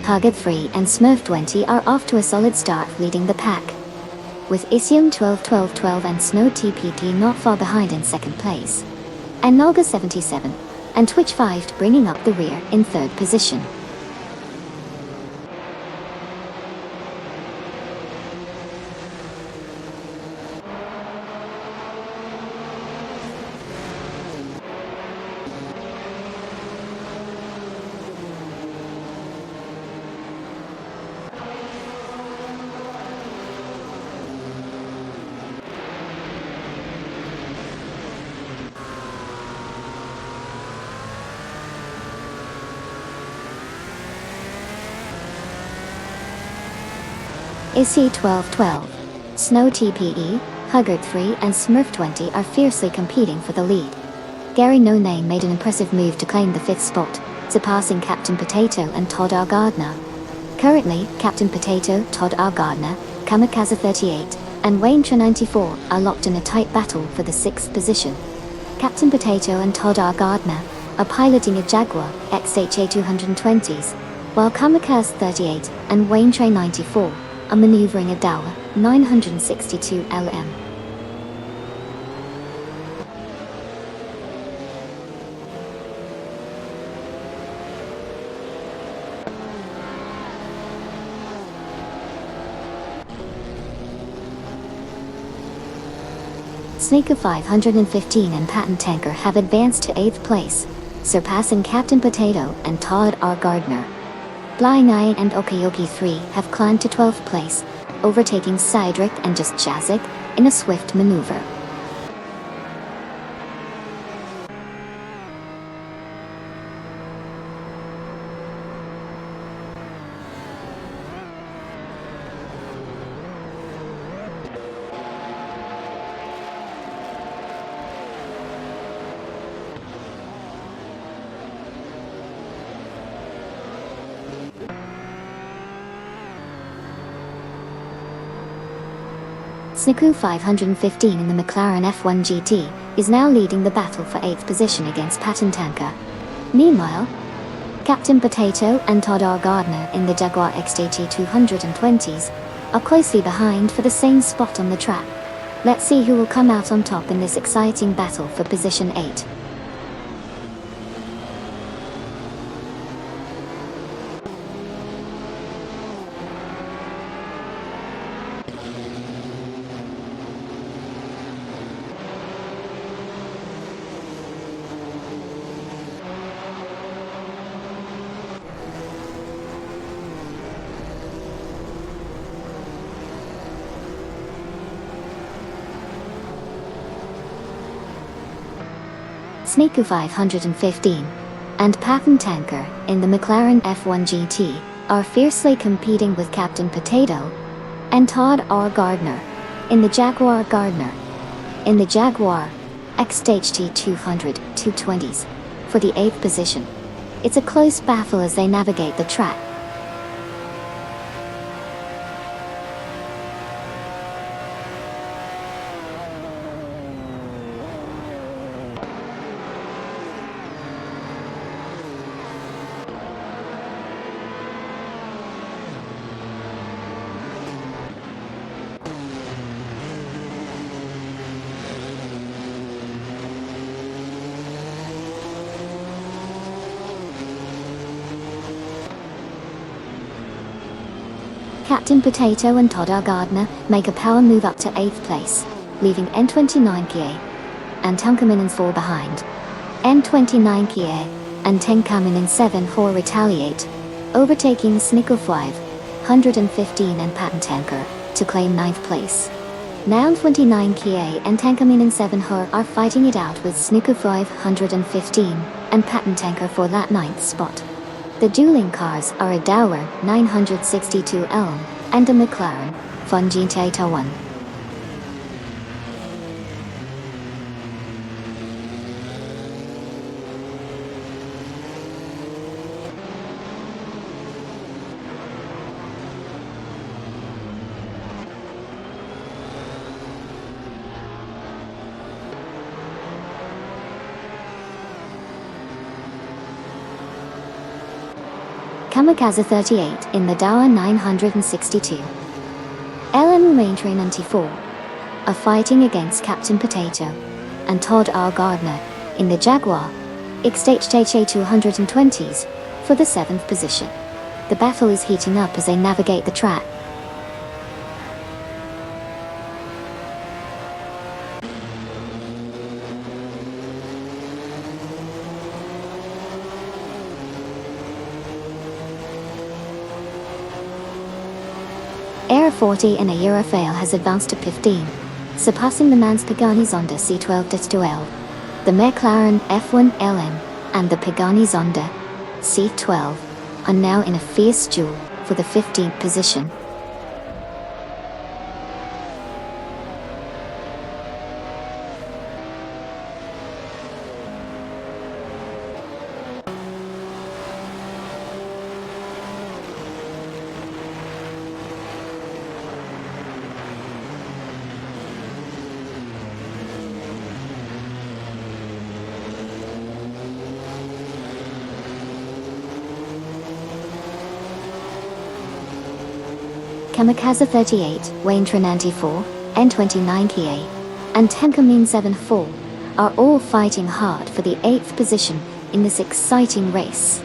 Target 3 and Smurf 20 are off to a solid start leading the pack, with Isium 12-12-12 and Snow TPT not far behind in second place, and Nolga 77 and Twitch 5 bringing up the rear in third position. Issy 12-12, Snow TPE, Huggard 3 and Smurf 20 are fiercely competing for the lead. Gary No Name made an impressive move to claim the 5th spot, surpassing Captain Potato and Todd R. Gardner. Currently, Captain Potato, Todd R. Gardner, Kamikaze 38, and Wayne Tra 94 are locked in a tight battle for the 6th position. Captain Potato and Todd R. Gardner are piloting a Jaguar XHA 220s, while Kamikaze 38 and Wayne Tra 94 are maneuvering a Dower 962 LM. Sneaker 515 and Patent Tanker have advanced to 8th place, surpassing Captain Potato and Todd R. Gardner. Flying Eye and Okayoki 3 have climbed to 12th place, overtaking Cydric and Just Jazik in a swift maneuver. Sniku 515 in the McLaren F1 GT is now leading the battle for 8th position against Patent Tanker. Meanwhile, Captain Potato and Todd R. Gardner in the Jaguar XJT 220s are closely behind for the same spot on the track. Let's see who will come out on top in this exciting battle for position 8. Sneaku 515 and Patent Tanker in the McLaren F1 GT are fiercely competing with Captain Potato and Todd R. Gardner in the Jaguar XHT 220s for the 8th position. It's a close battle as they navigate the track. Captain Potato and Todd R. Gardner make a power move up to 8th place, leaving N29 Kie and Tankaminen 4 behind. N29 Kie and Tankaminen 7 4 retaliate, overtaking Sniku 515 and Patent Tanker to claim 9th place. Now 29 Kie and Tankaminen 7 are fighting it out with Sniku 515 and Patent Tanker for that 9th spot. The dueling cars are a Dower 962 Elm and a McLaren Fun GT 1. Kamikaze 38 in the Dower 962. LM Raintrain 94 are fighting against Captain Potato and Todd R. Gardner in the Jaguar XHJ 220s for the 7th position. The battle is heating up as they navigate the track. Air 40 in a Eurofail has advanced to 15, surpassing the Mans Pagani Zonda C12-12, the McLaren F1 LM, and the Pagani Zonda C12 are now in a fierce duel for the 15th position. Kamikaze 38, Waintra 94, N29 Kia, and Tenkamin 74 are all fighting hard for the 8th position in this exciting race.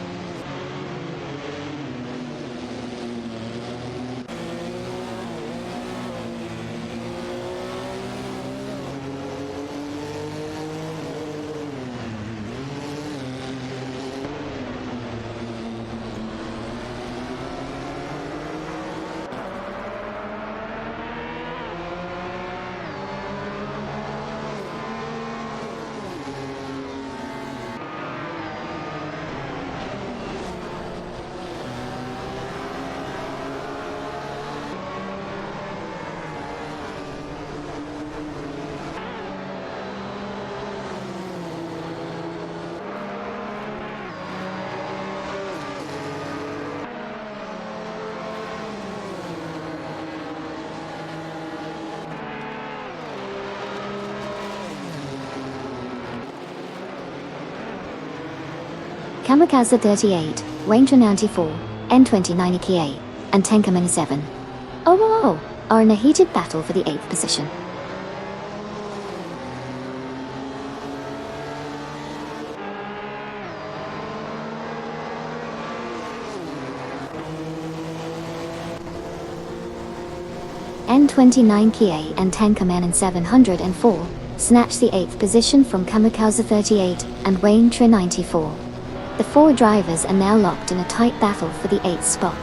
Kamikaze 38, Waintra 94, N29 Kia, and Tenkamin 7 are in a heated battle for the 8th position. N29 Kia and Tenkamin 704 snatched the 8th position from Kamikaze 38 and Waintra 94. The 4 drivers are now locked in a tight battle for the 8th spot.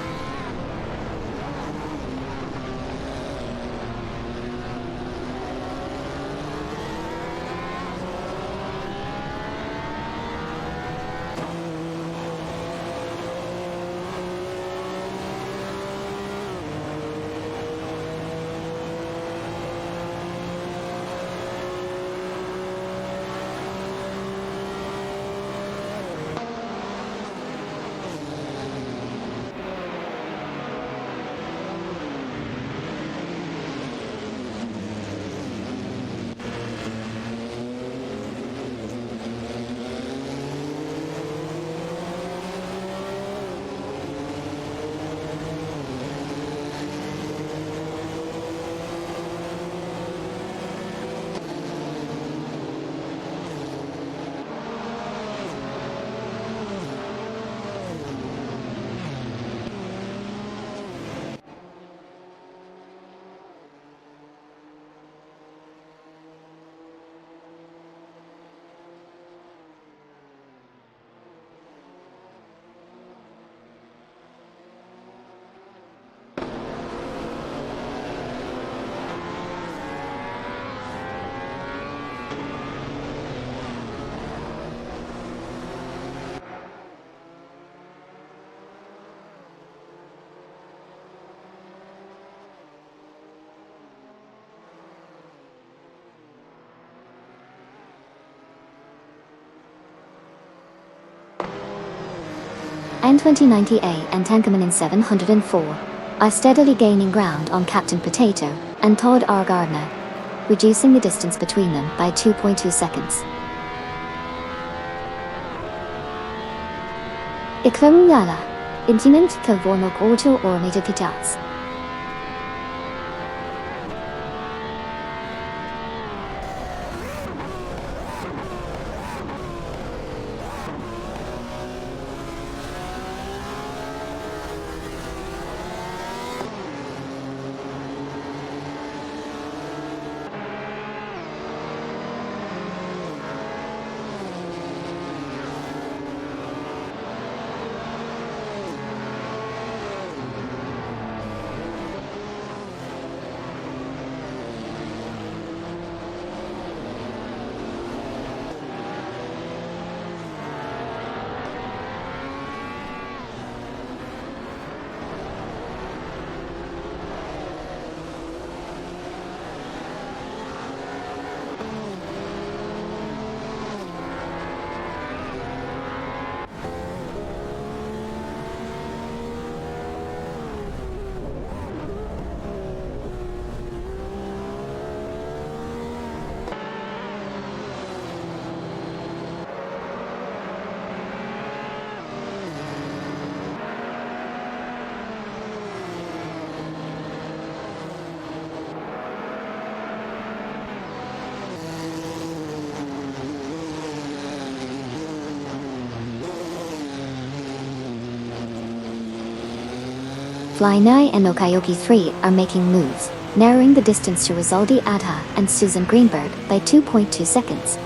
N2090A and Tenkamin 704 are steadily gaining ground on Captain Potato and Todd R. Gardner, reducing the distance between them by 2.2 seconds. Iklaruyala, Intimate Kölvornog Auto or Pitats. Fly 9 and Okayoki 3 are making moves, narrowing the distance to Rizaldi Adha and Susan Greenberg by 2.2 seconds.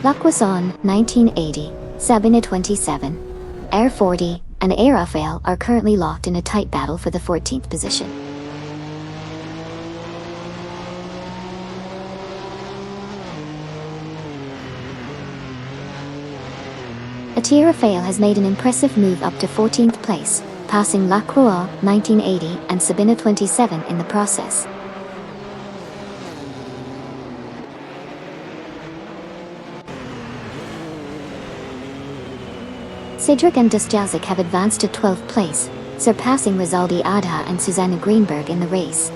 Laquason, 1980, Sabina 27, Air 40, and Air Rafael are currently locked in a tight battle for the 14th position. Air Rafael has made an impressive move up to 14th place, passing Lacroix, 1980, and Sabina 27 in the process. Cedric and Dustjazic have advanced to 12th place, surpassing Rizaldi Adha and Susanna Greenberg in the race.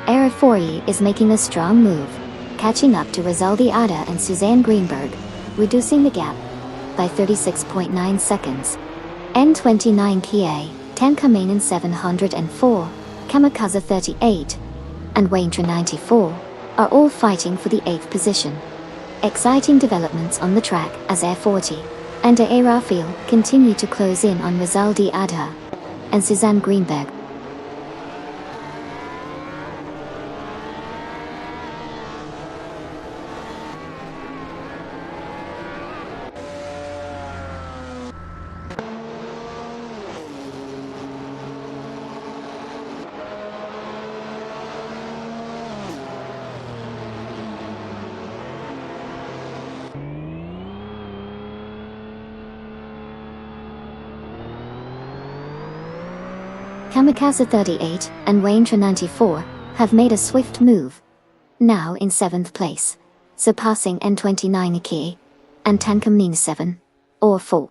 Air 40 is making a strong move, catching up to Rizaldi Adha and Suzanne Greenberg, reducing the gap by 36.9 seconds. N29 Kia, 10 Kamanen 704, Kamikaze 38, and Waintra 94 are all fighting for the 8th position. Exciting developments on the track as Air 40 and Air Rafael continue to close in on Rizaldi Adha and Suzanne Greenberg. Kamikaze 38 and Waintra 94 have made a swift move, now in 7th place, surpassing N29 Iki and Tankamine 7 or 4.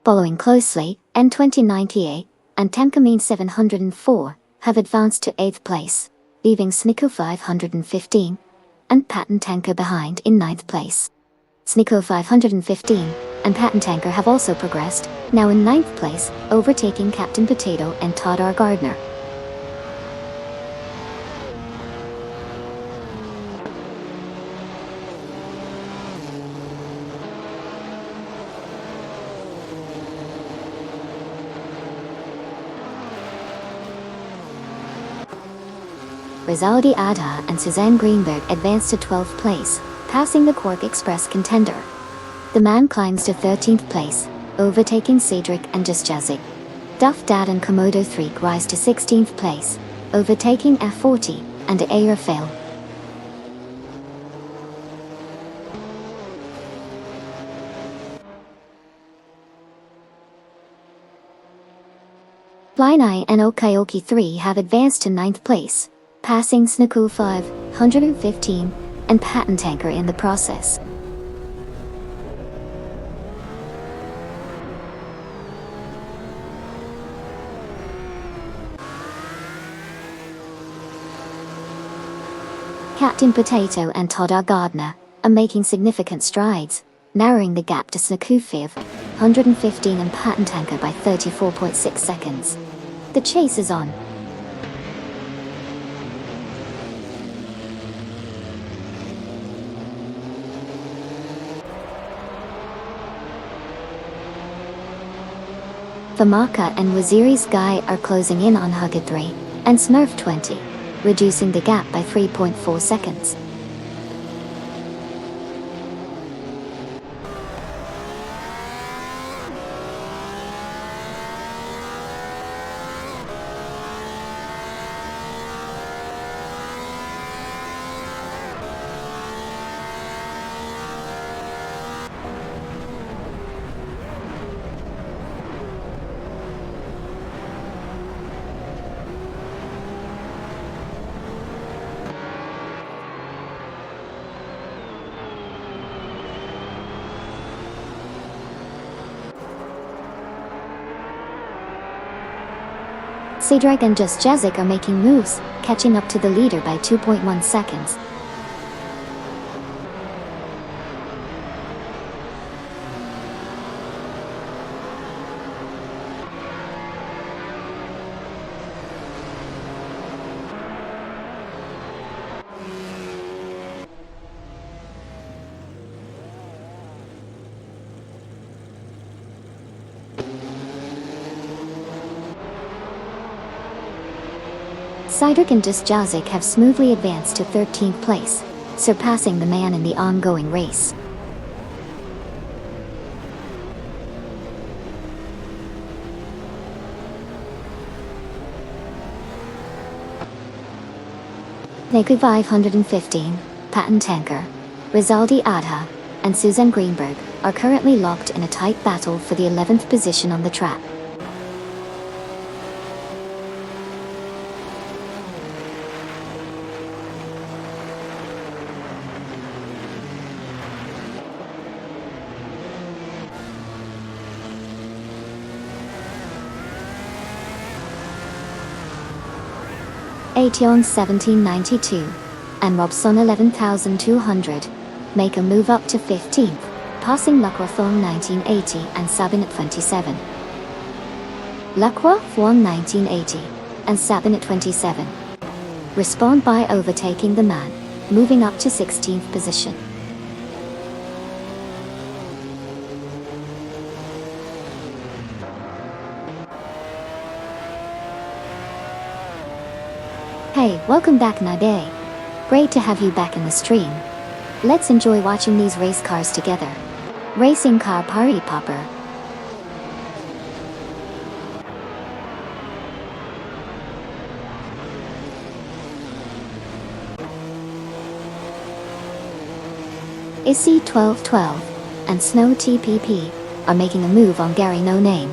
Following closely, N29 Kia and Tankamine 704 have advanced to 8th place, leaving Snico 515 and Patent Tanker behind in 9th place. Snico 515 and Patent Tanker have also progressed, now in 9th place, overtaking Captain Potato and Todd R. Gardner. Rizaldi Adha and Suzanne Greenberg advanced to 12th place, passing the Cork Express contender. The man climbs to 13th place, overtaking Cedric and Jusjazik. Duff Dad and Komodo 3 rise to 16th place, overtaking F40 and Air Rafael. Flyni and Okayoki 3 have advanced to 9th place, passing Snuku 515 and Patent Tanker in the process. Captain Potato and Todd R. Gardner are making significant strides, narrowing the gap to Snuku 515 and Patent Tanker by 34.6 seconds. The chase is on. Famaka and Waziri Sky are closing in on Hugger 3 and Smurf 20, reducing the gap by 3.4 seconds. Cedric and Jusjazik are making moves, catching up to the leader by 2.1 seconds. Cedric and Jusjazik have smoothly advanced to 13th place, surpassing the man in the ongoing race. Naku 515, Patent Tanker, Rizaldi Adha, and Suzanne Greenberg are currently locked in a tight battle for the 11th position on the track. Aetiong 1792 and Robson 11200 make a move up to 15th, passing Lacrothon 1980 and Sabin at 27. Lacroix won 1980 and Sabin at 27. respond by overtaking the man, moving up to 16th position. Hey, welcome back Nade. Great to have you back in the stream. Let's enjoy watching these race cars together. Racing car party popper. Issy 1212 and Snow TPP are making a move on Gary No Name,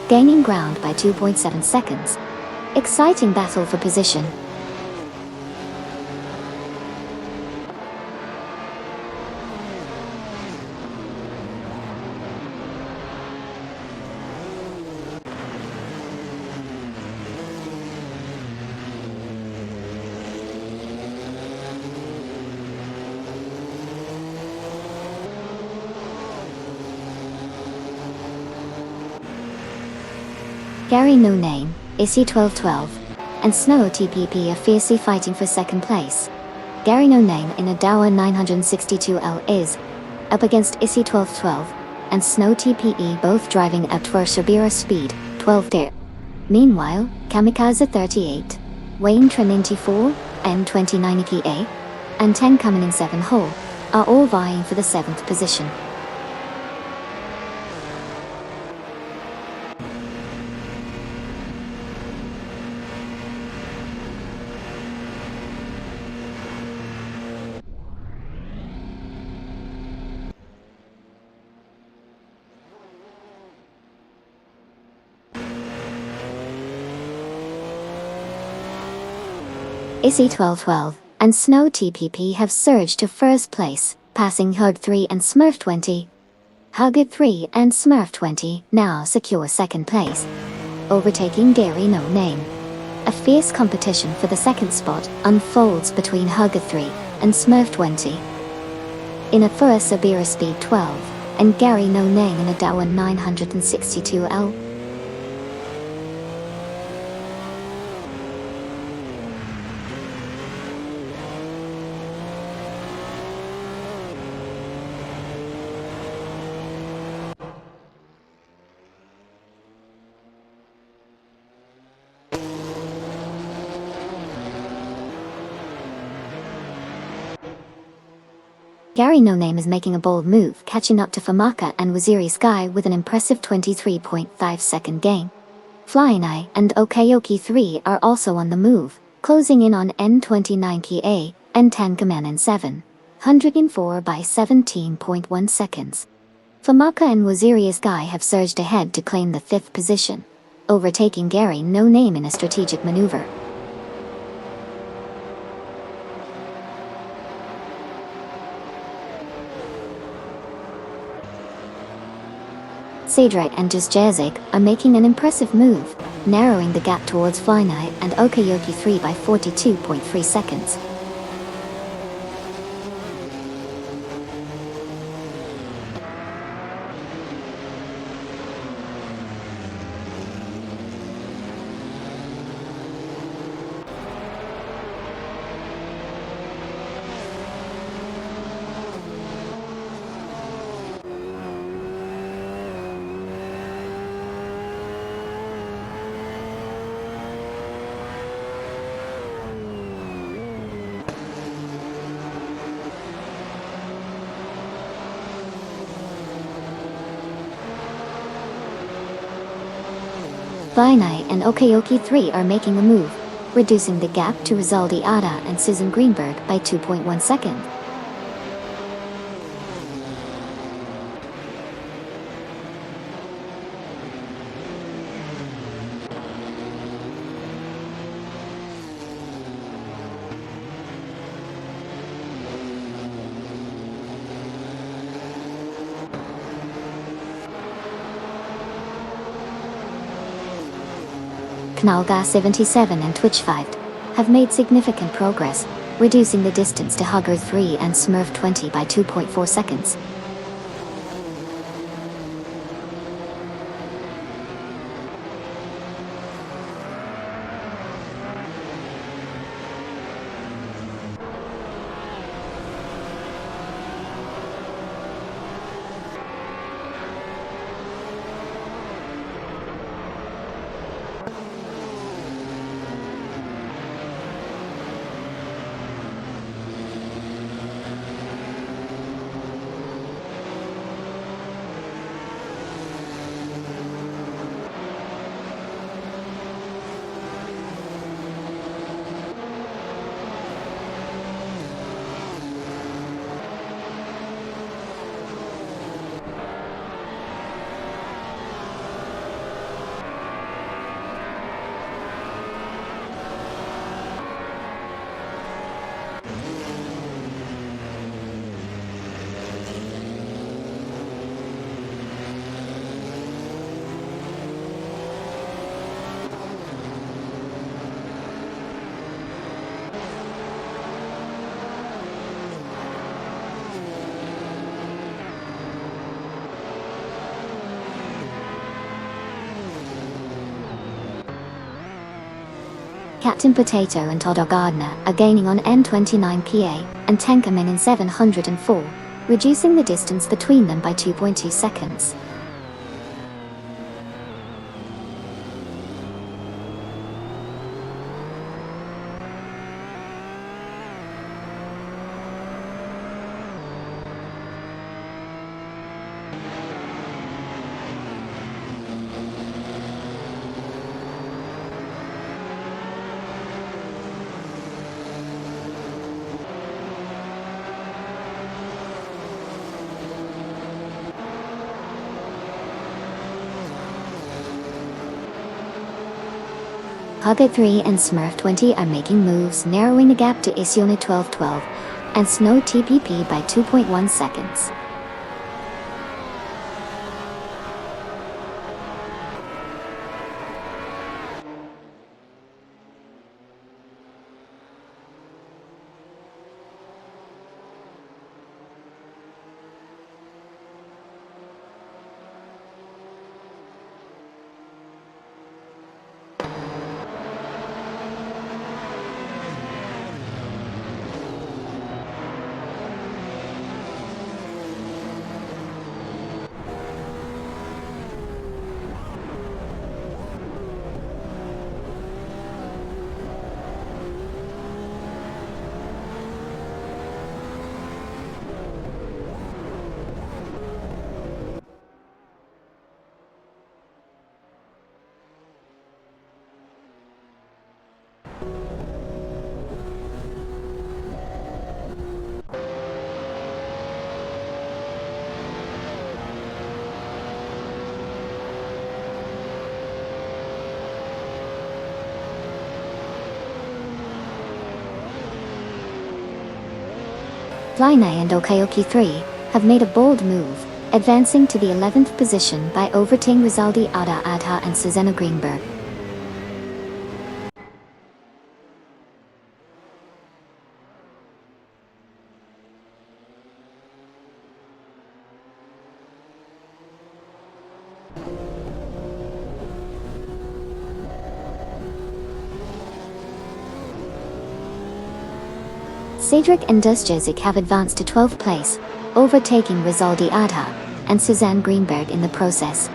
gaining ground by 2.7 seconds. Exciting battle for position. Gary No Name, Issy 1212, and Snow TPP are fiercely fighting for second place. Gary No Name in a Dower 962L is up against Issy 1212 and Snow TPE, both driving at Tversabira speed, 12 there. Meanwhile, Kamikaze 38, Wayne Trinity 4, N29 EPA, and 10 coming in 7 hole, are all vying for the 7th position. Issy 1212 and Snow TPP have surged to first place, passing Hug 3 and Smurf 20. Hug 3 and Smurf 20 now secure second place, overtaking Gary No Name. A fierce competition for the second spot unfolds between Hug 3 and Smurf 20. In a Tversabira speed 12, and Gary No Name in a Dower 962L. Gary No Name is making a bold move, catching up to Famaka and Waziri Sky with an impressive 23.5 second gain. Flying Eye and Okayoki 3 are also on the move, closing in on N29 KA and 10 Kamen in 7, 104 by 17.1 seconds. Famaka and Waziri Sky have surged ahead to claim the 5th position, overtaking Gary No Name in a strategic maneuver. Cedric and Jazik are making an impressive move, narrowing the gap towards Flying Eye and Okayoki 3 by 42.3 seconds. Flying Eye and Okayoki 3 are making a move, reducing the gap to Rizaldi Ada and Susan Greenberg by 2.1 seconds. Knalga 77 and Twitch 5 have made significant progress, reducing the distance to Hugger 3 and Smurf 20 by 2.4 seconds. Captain Potato and Todd Gardner are gaining on N29PA and Tenkamin in 704, reducing the distance between them by 2.2 seconds. Hugger 3 and Smurf 20 are making moves, narrowing the gap to Isione 1212 and Snow TPP by 2.1 seconds. Flyne and Okayoki 3 have made a bold move, advancing to the 11th position by overtaking Rizaldi Ada Adha and Susanna Greenberg. Cedric and Dusjezik have advanced to 12th place, overtaking Rizaldi Adha and Suzanne Greenberg in the process.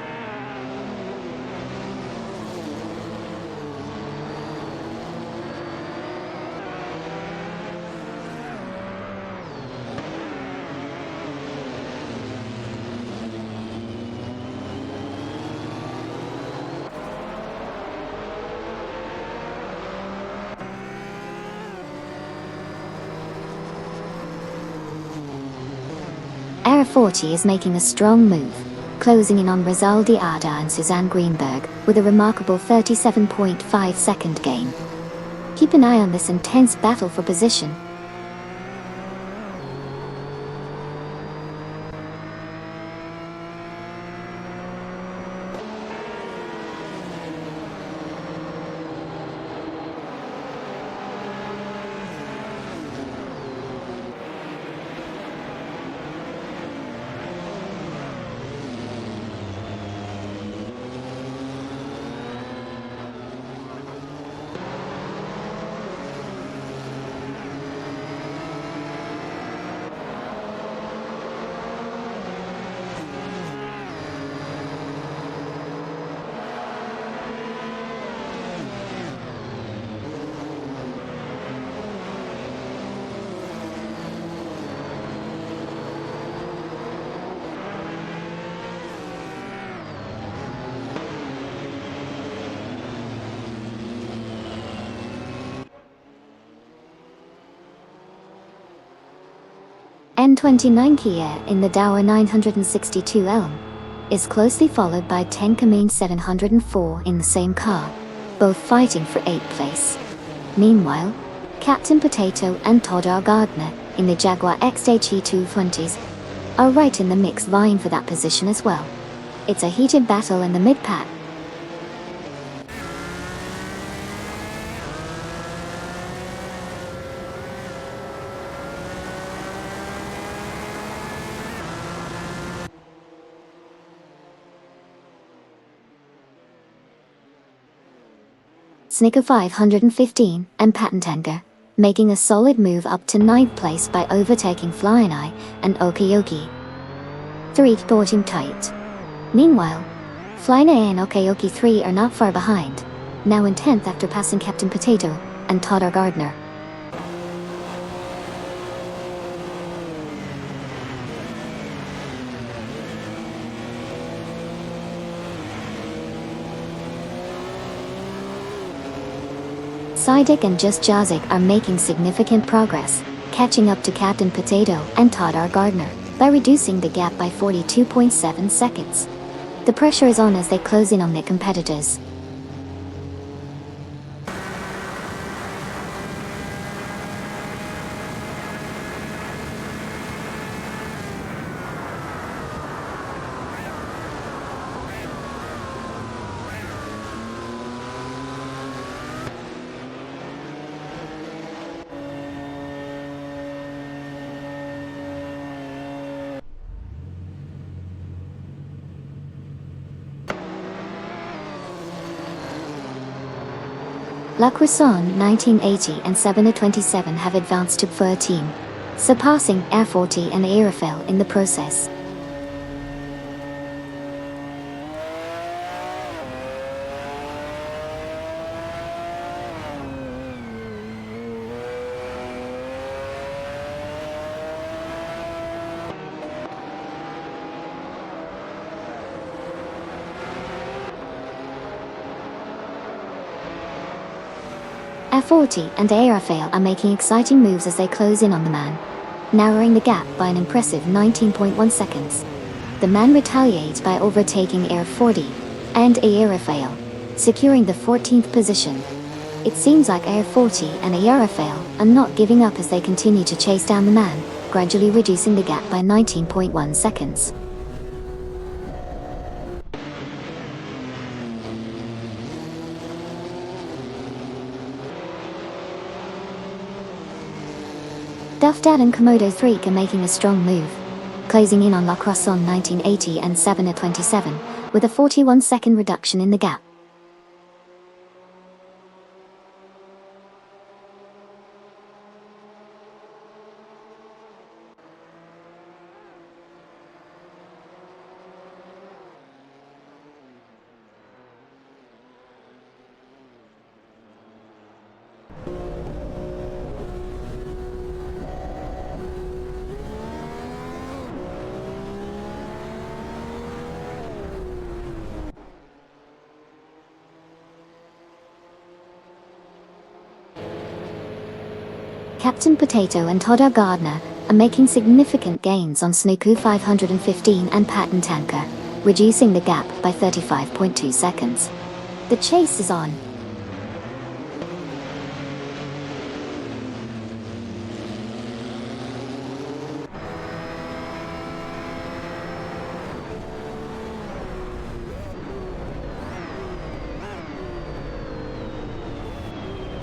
Era 40 is making a strong move, closing in on Rizaldi Ada and Suzanne Greenberg with a remarkable 37.5 second gain. Keep an eye on this intense battle for position. N29 Kia in the Dower 962 Elm is closely followed by Tenkamin 704 in the same car, both fighting for 8th place. Meanwhile, Captain Potato and Todd Gardner in the Jaguar XHE 220s are right in the mix, vying for that position as well. It's a heated battle in the mid-pack. Snicker 515, and Patentenka, making a solid move up to 9th place by overtaking Flying Eye and Okayoki. 3 Sporting tight. Meanwhile, Flying Eye and Okayoki 3 are not far behind, now in 10th after passing Captain Potato and Todd Gardner. Sidik and Just Jazik are making significant progress, catching up to Captain Potato and Todd Gardner by reducing the gap by 42.7 seconds. The pressure is on as they close in on their competitors. La Croissant 1980 and 727 have advanced to third team, surpassing Air 40 and Aerophile in the process. F40 and Aerophile are making exciting moves as they close in on the man, narrowing the gap by an impressive 19.1 seconds. The man retaliates by overtaking Air 40 and Aerophile, securing the 14th position. It seems like Air 40 and Aerophile are not giving up as they continue to chase down the man, gradually reducing the gap by 19.1 seconds. Duffdad and Komodo 3 are making a strong move, closing in on La Croissant 1980 and 727, with a 41-second reduction in the gap. Captain Potato and Todd Gardner are making significant gains on Snuku 515 and Patentenka, reducing the gap by 35.2 seconds. The chase is on.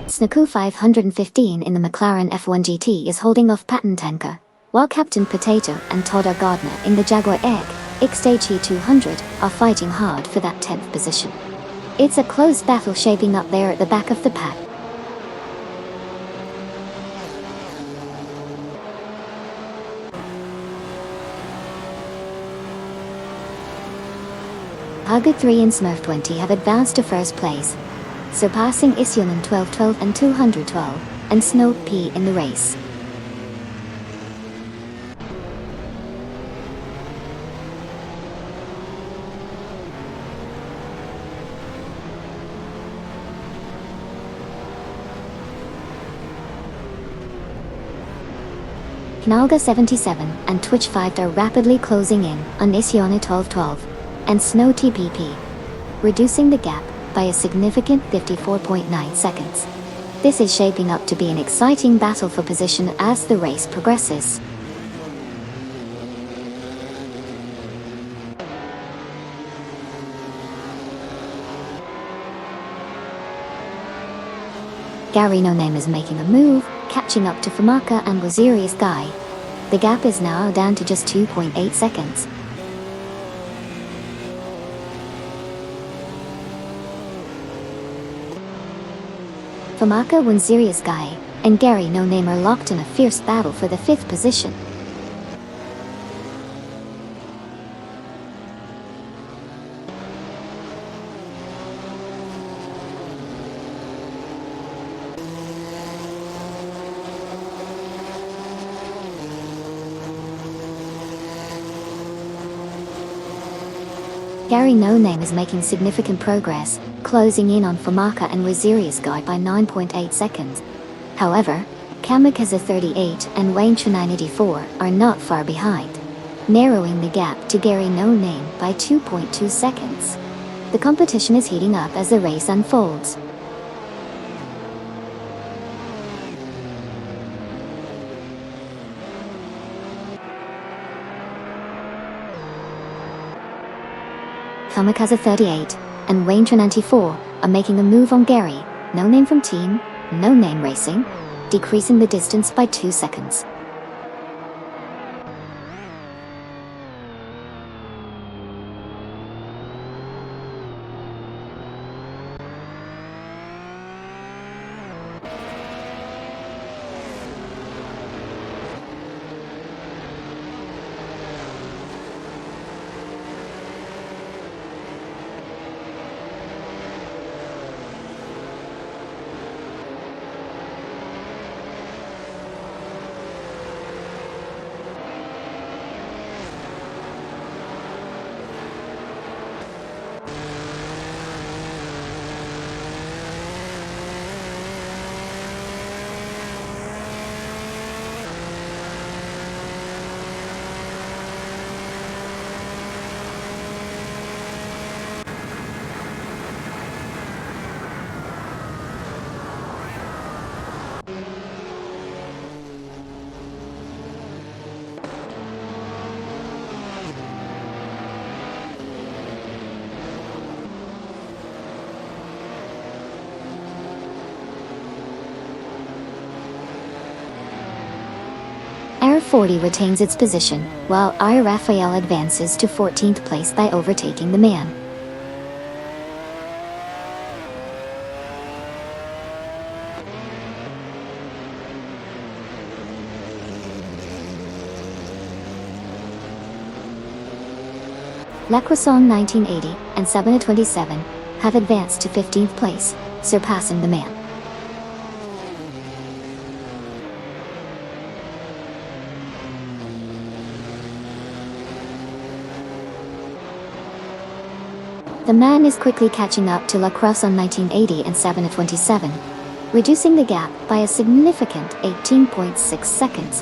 Snuku 515 in the McLaren F1 GT is holding off Patentenka, while Captain Potato and Todd Gardner in the Jaguar Egg XHE 200 are fighting hard for that 10th position. It's a close battle shaping up there at the back of the pack. Hugger 3 and Smurf 20 have advanced to first place, surpassing Isionen 1212 and 212, and Snow P in the race. Knalga 77 and Twitch 5 are rapidly closing in on Isione 1212 and Snow TPP, reducing the gap by a significant 54.9 seconds. This is shaping up to be an exciting battle for position as the race progresses. Gary No Name is making a move, catching up to Famaka and Wazirius Guy. The gap is now down to just 2.8 seconds. Famaka wins Serious Guy, and Gary No Name are locked in a fierce battle for the 5th position. Gary No Name is making significant progress, closing in on Famaka and Waziria's Guy by 9.8 seconds. However, Kamikaze 38 and Wayne 984 are not far behind, narrowing the gap to Gary No Name by 2.2 seconds. The competition is heating up as the race unfolds. Kamikaze 38 and Wayne 94 are making a move on Gary No Name from Team No Name Racing, decreasing the distance by 2 seconds. Air 40 retains its position, while Air Raphael advances to 14th place by overtaking the man. La Croissant 1980 and Sabina 27 have advanced to 15th place, surpassing the man. The man is quickly catching up to La Croissant 1980 and Sabina 27, reducing the gap by a significant 18.6 seconds.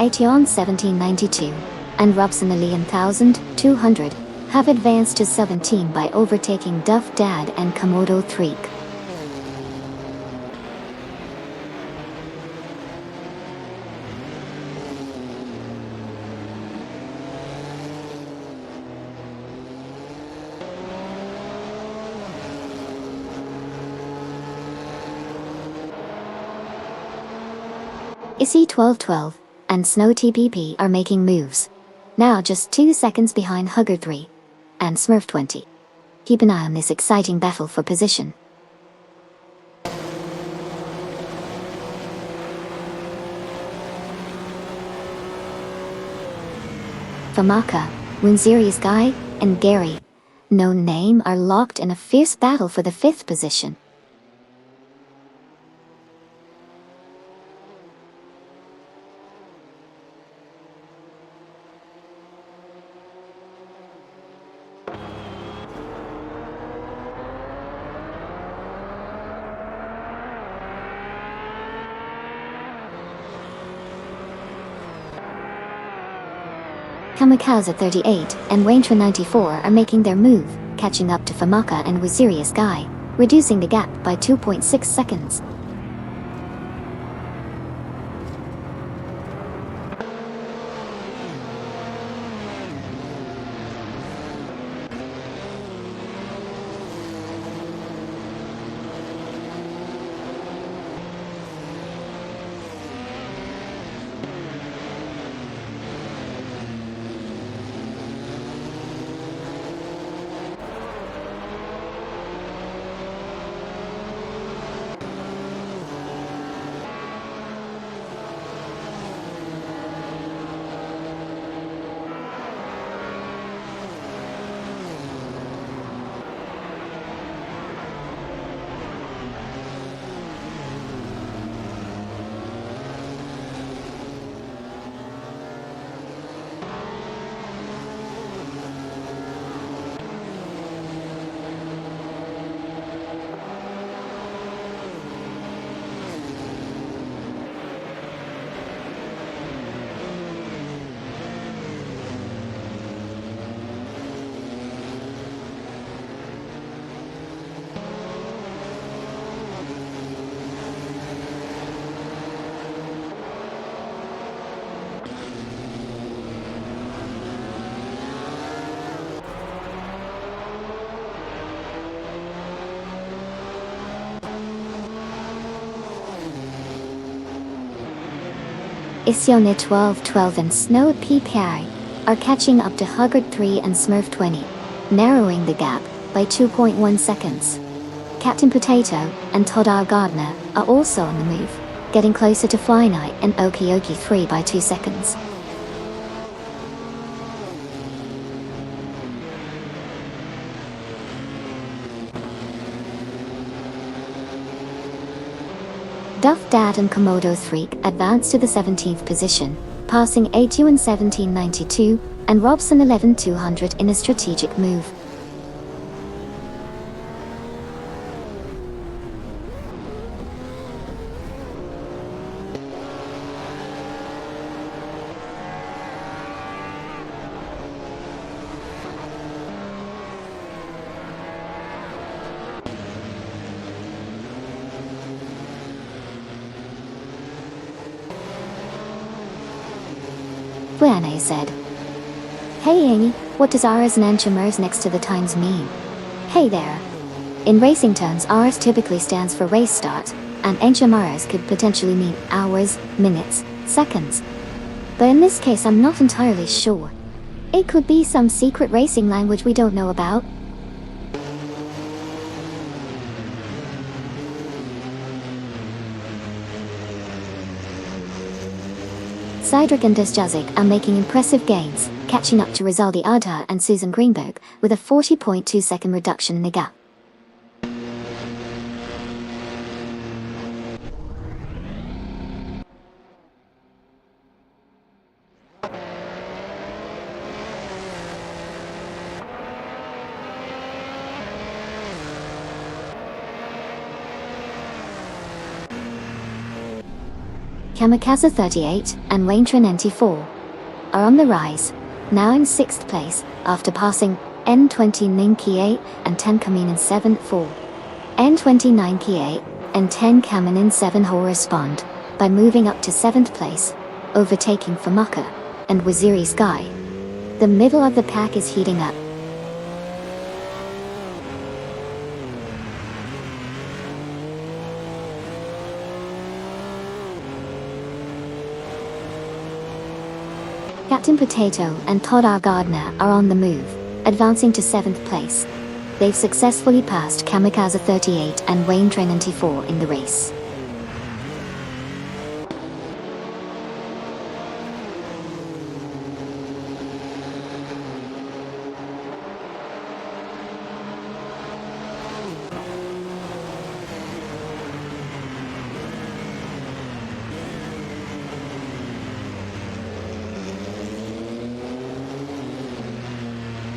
Ation 1792 and Robson Ali 1200 have advanced to 17 by overtaking Duff Dad and Komodo 3. Issy 1212 and Snow TPP are making moves, now just 2 seconds behind Hugger 3 and Smurf 20. Keep an eye on this exciting battle for position. Famaka, Winzerius Guy, and Gary No Name are locked in a fierce battle for the 5th position. Kamikaze 38 and Waintra 94 are making their move, catching up to Famaka and Wazirius Guy, reducing the gap by 2.6 seconds. Issione 12-12 and Snow PPI are catching up to Huggard 3 and Smurf 20, narrowing the gap by 2.1 seconds. Captain Potato and Todd Gardner are also on the move, getting closer to Fly Night and Okie 3 by 2 seconds. Duff Dad and Komodo Freak advanced to the 17th position, passing A2 in 1792 and Robson 11-200 in a strategic move. Buane said, "Hey Amy, what does Rs and Enchimers next to the times mean?" Hey there. In racing terms, Rs typically stands for race start, and Enchimers could potentially mean hours, minutes, seconds. But in this case I'm not entirely sure. It could be some secret racing language we don't know about. Cydric and Desjazic are making impressive gains, catching up to Rizaldi Adha and Susan Greenberg with a 40.2 second reduction in the gap. Kamikaze 38 and Waintrain NT4 are on the rise, now in 6th place after passing N29 K8 and 10 Kaminen 7-4. N29 K8 and 10 Kaminen 7 respond by moving up to 7th place, overtaking Famaka and Waziri Sky. The middle of the pack is heating up. Captain Potato and Todd Gardner are on the move, advancing to 7th place. They've successfully passed Kamikaze 38 and Waintrain NT4 in the race.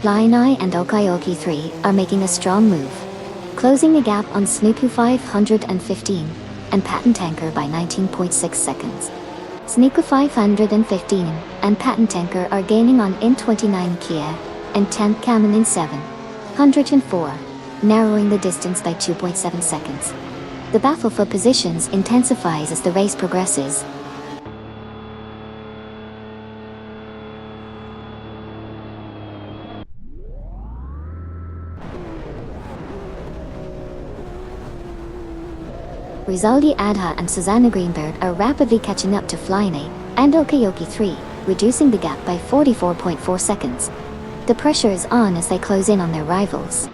Lionai and Okayoki 3 are making a strong move, closing the gap on Sneaku 515 and Patent Tanker by 19.6 seconds. Sneaku 515 and Patent Tanker are gaining on N29 Kia and 10 Kaminen 704, narrowing the distance by 2.7 seconds. The battle for positions intensifies as the race progresses. Rizaldi Adha and Susanna Greenberg are rapidly catching up to Flyne and Okayoki 3, reducing the gap by 44.4 seconds. The pressure is on as they close in on their rivals.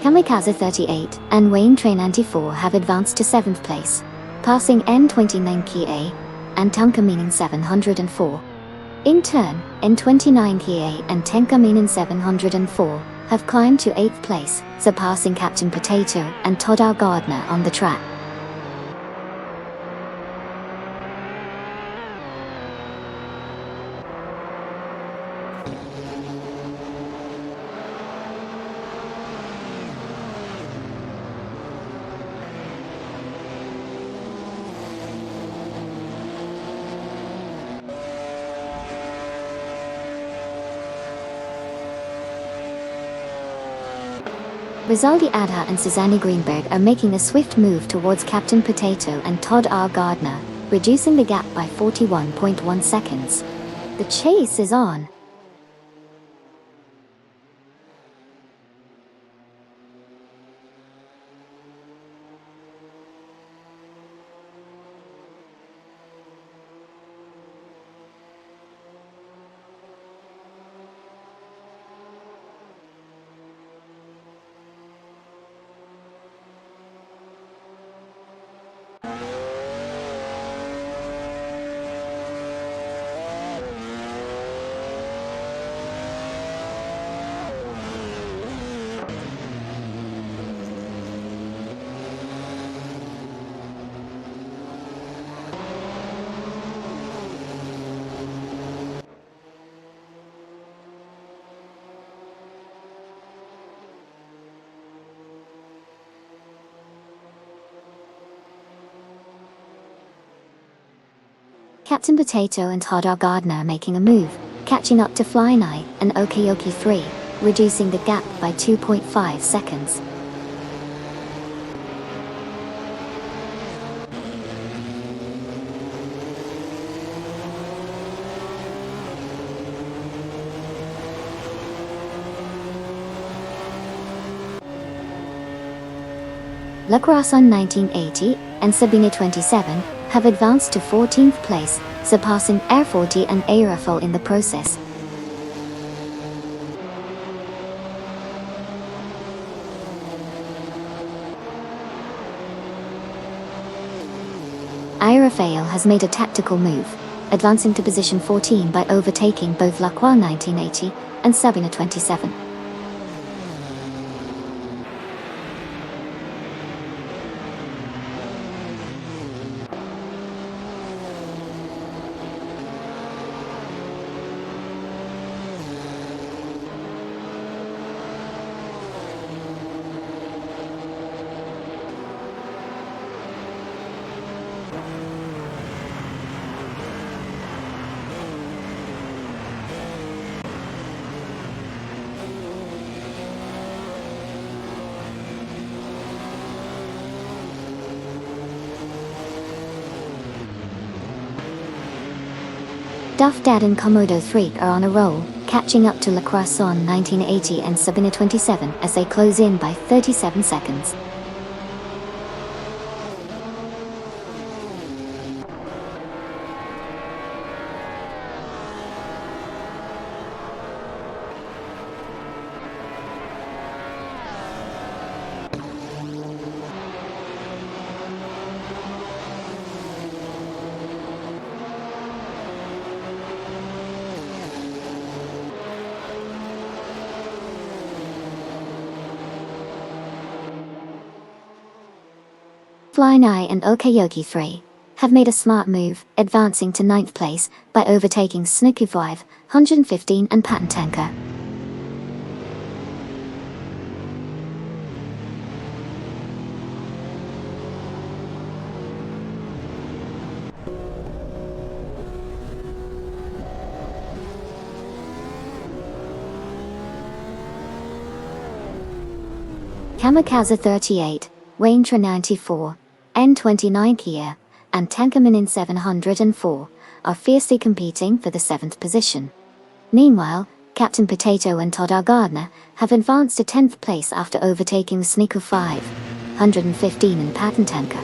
Kamikaze 38 and Waintrain NT4 have advanced to 7th place, passing N29 Kia and Tunkaminen 704. In turn, N29 Kia and Tunkaminen 704 have climbed to 8th place, surpassing Captain Potato and Todd Gardner on the track. Rizaldi Adha and Susanne Greenberg are making a swift move towards Captain Potato and Todd R. Gardner, reducing the gap by 41.1 seconds. The chase is on. Captain Potato and Todd R. Gardner making a move, catching up to Flying Eye and Okayoki 3, reducing the gap by 2.5 seconds. Lacroixon 1980 and Sabine 27 have advanced to 14th place, surpassing Air 40 and Aerofol in the process. Aerofol has made a tactical move, advancing to position 14 by overtaking both Lacroix 1980 and Sabine 27. Duff Dad and Komodo 3 are on a roll, catching up to Lacroixon 1980 and Sabine 27 as they close in by 37 seconds. Flying Eye and Okayoki 3 have made a smart move, advancing to 9th place by overtaking Snooku 5, 115 and Patent Tanker. Kamikaze 38, Waintra 94, N29 Kia, and Tankermanin 704 are fiercely competing for the 7th position. Meanwhile, Captain Potato and Todd R. Gardner have advanced to 10th place after overtaking Sneaker 5, 115 and Patent Tanker.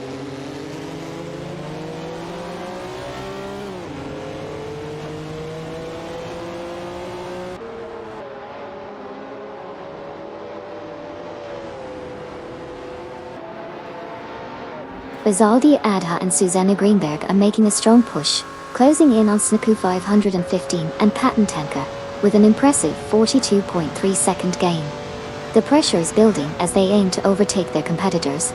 Rizaldi Adha and Susanne Greenberg are making a strong push, closing in on Sneaku 515 and Patent Tanker, with an impressive 42.3 second gain. The pressure is building as they aim to overtake their competitors.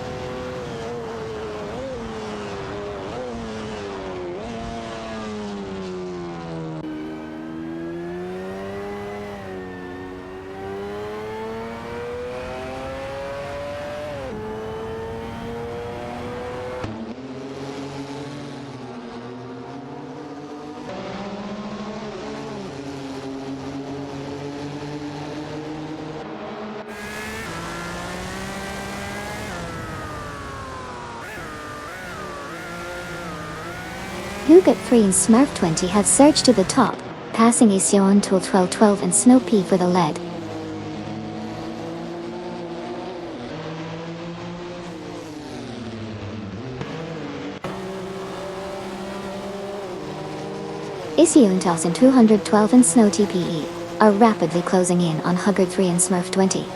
Hugot 3 and Smurf 20 have surged to the top, passing Ision Tool 1212 and Snow P for the lead. Ision Toss and 212 and Snow TPE are rapidly closing in on Hugot 3 and Smurf 20,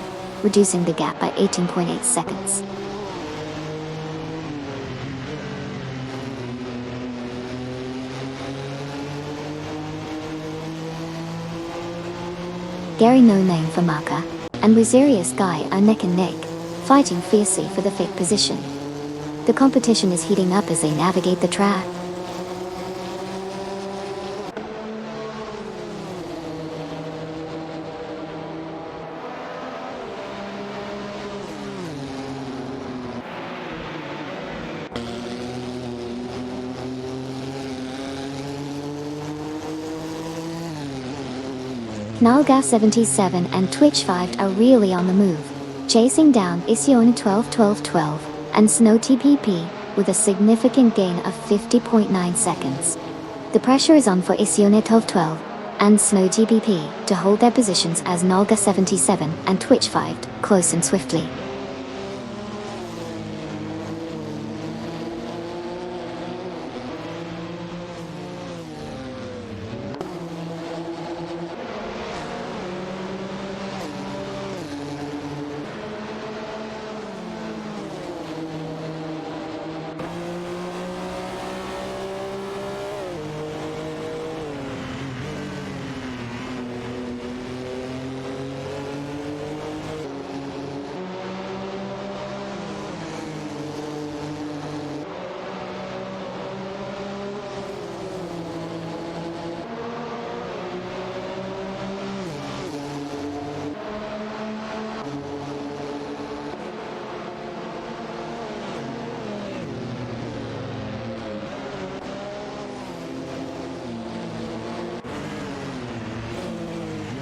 reducing the gap by 18.8 seconds. Gary No Name for Maka and Wazirius Guy are neck and neck, fighting fiercely for the fifth position. The competition is heating up as they navigate the track. Nalga 77 and Twitch 5 are really on the move, chasing down Ision 12 and Snow TPP with a significant gain of 50.9 seconds. The pressure is on for Ision 12 and Snow TPP to hold their positions as Nalga 77 and Twitch 5 close and swiftly.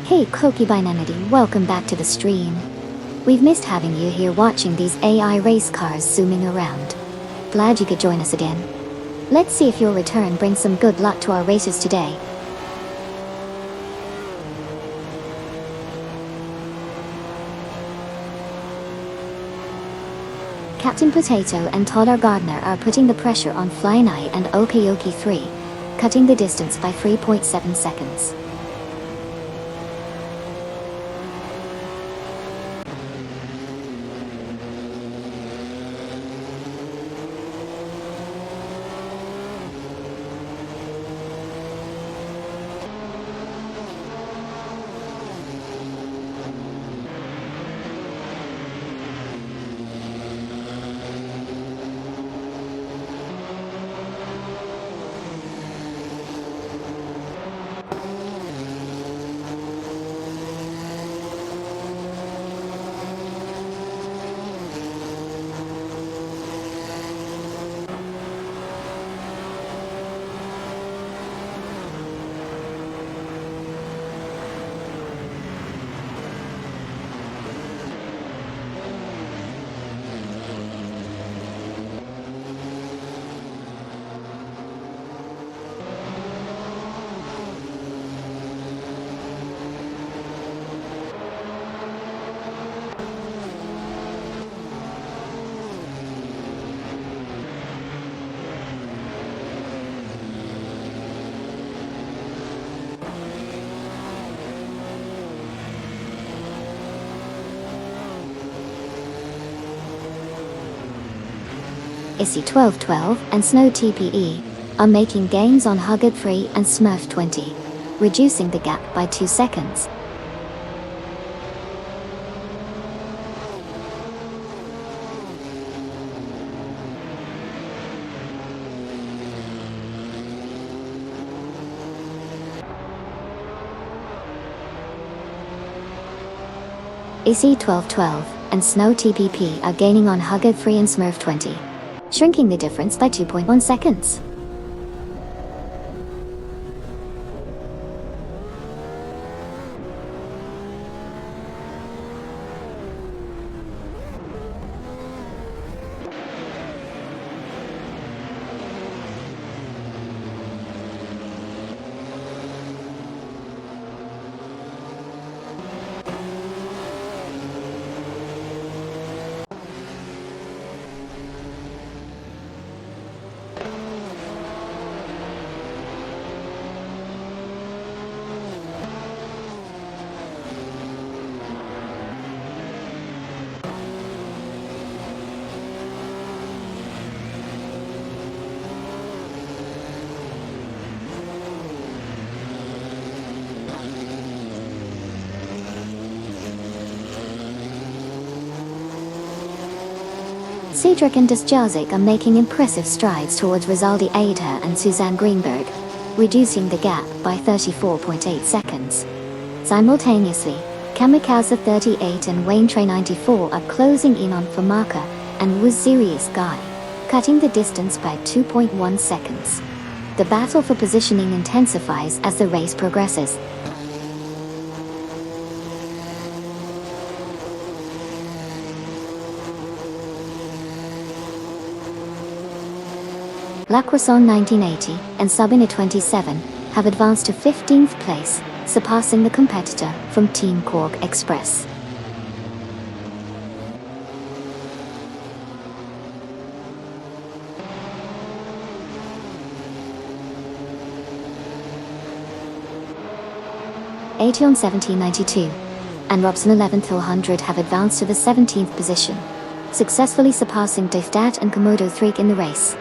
Hey Cookie Binanity, welcome back to the stream. We've missed having you here watching these AI race cars zooming around. Glad you could join us again. Let's see if your return brings some good luck to our racers today. Captain Potato and Toddar Gardner are putting the pressure on Flying Eye and Okayoki 3, cutting the distance by 3.7 seconds. Issy 1212 and Snow TPE are making gains on Hugot 3 and Smurf 20, reducing the gap by 2 seconds. Issy 1212 and Snow TPP are gaining on Hugot 3 and Smurf 20, shrinking the difference by 2.1 seconds. Cedric and Desjazic are making impressive strides towards Rizaldi Aida and Suzanne Greenberg, reducing the gap by 34.8 seconds. Simultaneously, Kamikaze 38 and Wayne Trey 94 are closing in on Famaka and Wazirius Guy, cutting the distance by 2.1 seconds. The battle for positioning intensifies as the race progresses. La Croissant 1980 and Sabina 27 have advanced to 15th place, surpassing the competitor from Team Cork Express. Aetion 1792 and Robson 11th have advanced to the 17th position, successfully surpassing Difdat and Komodo 3 in the race.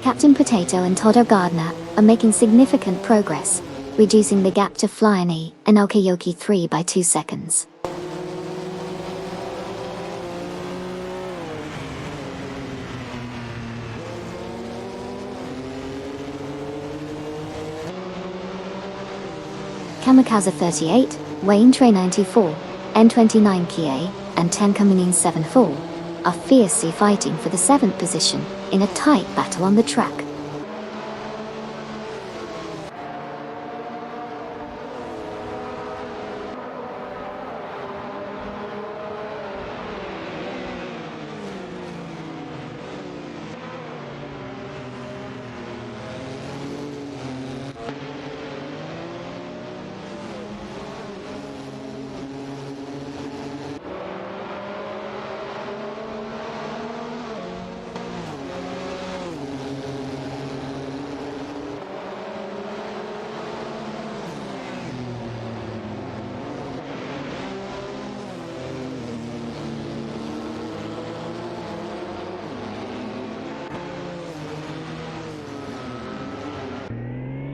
Captain Potato and Todd Gardner are making significant progress, reducing the gap to Flyony and Okayoki 3 by 2 seconds. Kamikaze 38, Wayne Trey 94, N29 Kie, and Tenkaminin 74 are fiercely fighting for the 7th position in a tight battle on the track.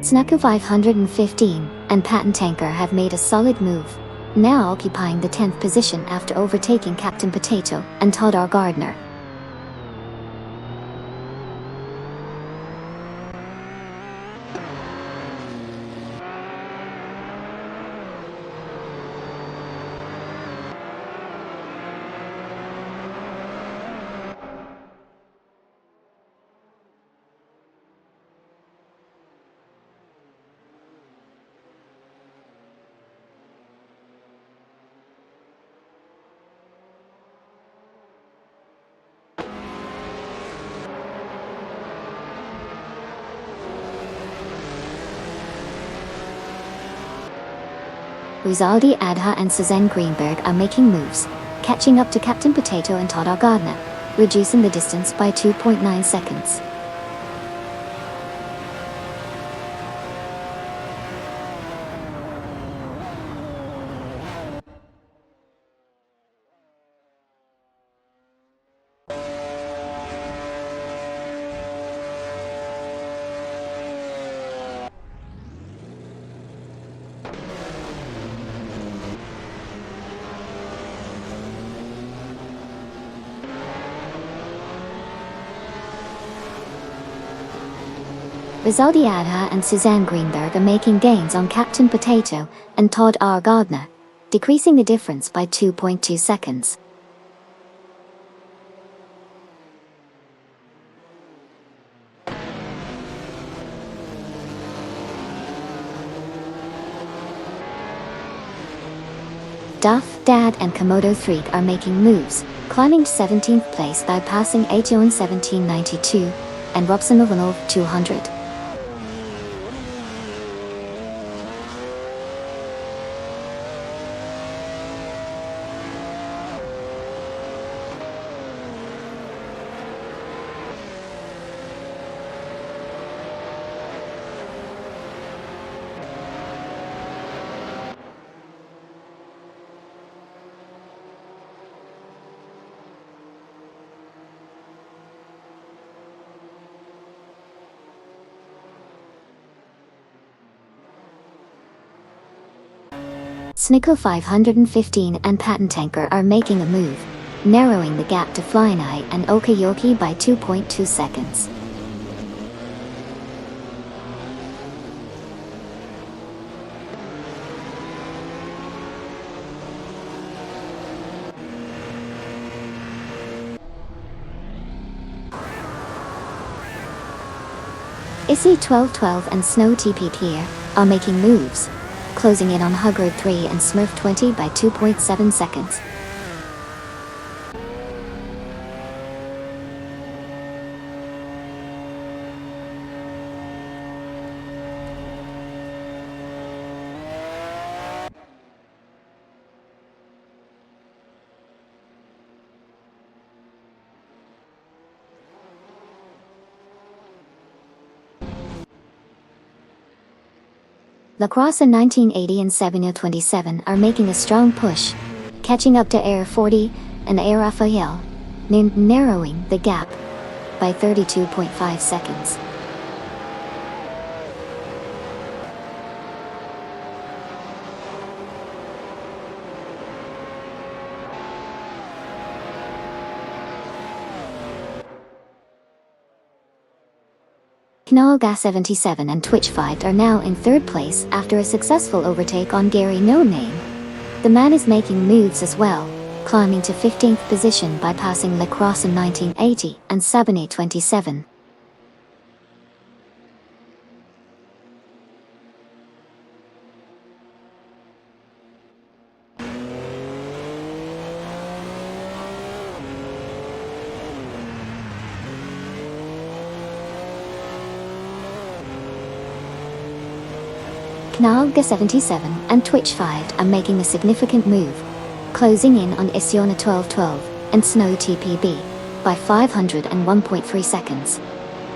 Snucker 515 and Patent Tanker have made a solid move, now occupying the 10th position after overtaking Captain Potato and Todd R. Gardner. Rizaldi Adha and Suzanne Greenberg are making moves, catching up to Captain Potato and Todd R. Gardner, reducing the distance by 2.9 seconds. Rizaldi Adha and Suzanne Greenberg are making gains on Captain Potato and Todd R. Gardner, decreasing the difference by 2.2 seconds. Duff, Dad and Komodo 3 are making moves, climbing to 17th place by passing Ajon 1792 and Robson Ivanov 200. Snickle 515 and Patent Tanker are making a move, narrowing the gap to Flying Eye and Okayoki by 2.2 seconds. Issy 1212 and Snow TP are making moves, closing in on Huggard 3 and Smurf 20 by 2.7 seconds. Lacrosse in 1980 and 727 are making a strong push, catching up to Air 40 and Air Raphael, narrowing the gap by 32.5 seconds. Knallgas 77 and Twitch Fight are now in third place after a successful overtake on Gary No Name. The man is making moves as well, climbing to 15th position by passing Lacrosse in 1980 and Sabine 27. Knallgas 77 and Twitch 5 are making a significant move, closing in on Isiona 1212 and Snow TPB by 501.3 seconds.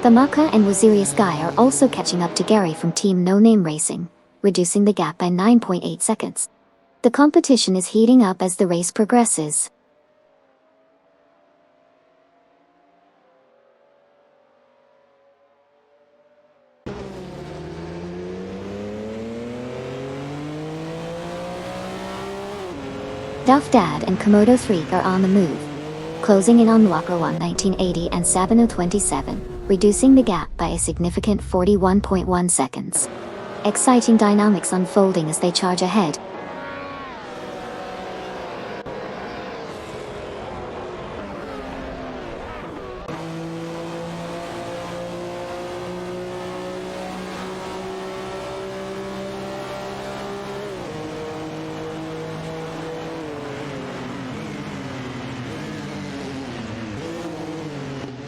The Maka and Wazirius Guy are also catching up to Gary from Team No Name Racing, reducing the gap by 9.8 seconds. The competition is heating up as the race progresses. Duff Dad and Komodo 3 are on the move, closing in on Walker 1 1980 and Sabino 27, reducing the gap by a significant 41.1 seconds. Exciting dynamics unfolding as they charge ahead.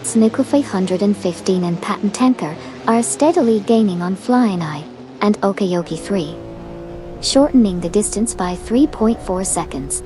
Snickle 515 and Patent Tanker are steadily gaining on Flying Eye and Okayoki 3, shortening the distance by 3.4 seconds.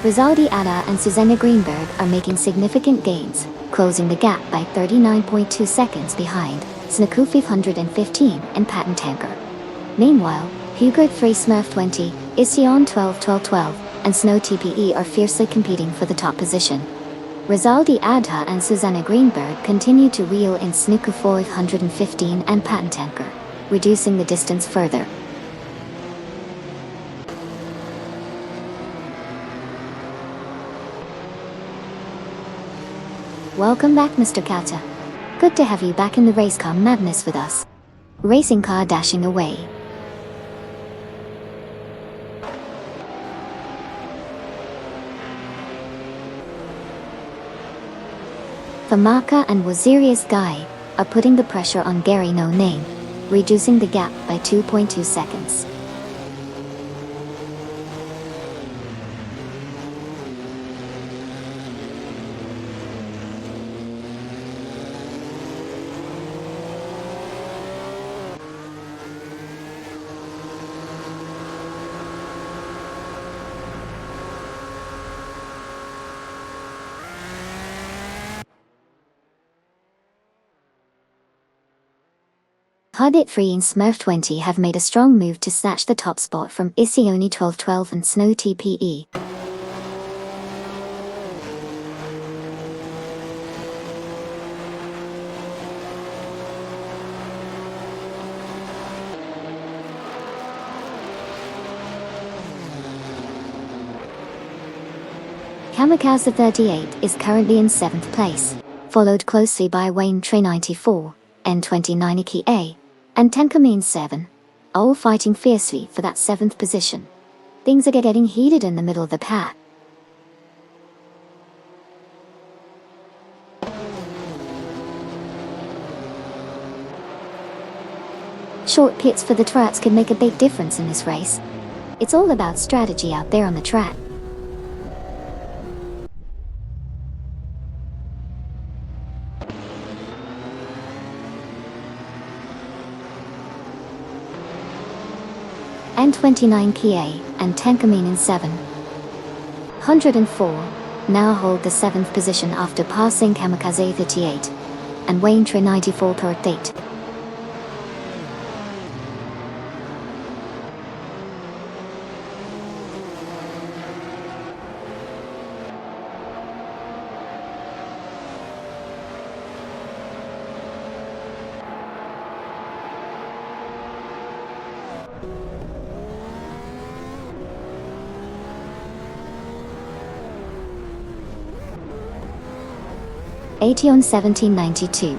Rizaldi Ada and Susanna Greenberg are making significant gains, closing the gap by 39.2 seconds behind Snaku 515 and Patent Tanker. Meanwhile, Hugert 3 Smurf 20, Ision 12 and Snow TPE are fiercely competing for the top position. Rizaldi Adha and Susanna Greenberg continue to reel in Snuku 515 and Patent Tanker, reducing the distance further. Welcome back, Mr. Kata. Good to have you back in the race car madness with us. Racing car dashing away. Famaka and Wazirius Guy are putting the pressure on Gary No Name, reducing the gap by 2.2 seconds. Hudit 3 and Smurf 20 have made a strong move to snatch the top spot from Isioni 12 and Snow TPE. Kamikaze 38 is currently in 7th place, followed closely by Wayne Trey 94, N29 Iki A, and Tenkamin 7, all fighting fiercely for that 7th position. Things are getting heated in the middle of the pack. Short pits for the trucks could make a big difference in this race. It's all about strategy out there on the track. N29 Kia and Tenkamin in 7. 104 now hold the 7th position after passing Kamikaze 38 and Wayne Trey 94 per date. Aetion 1792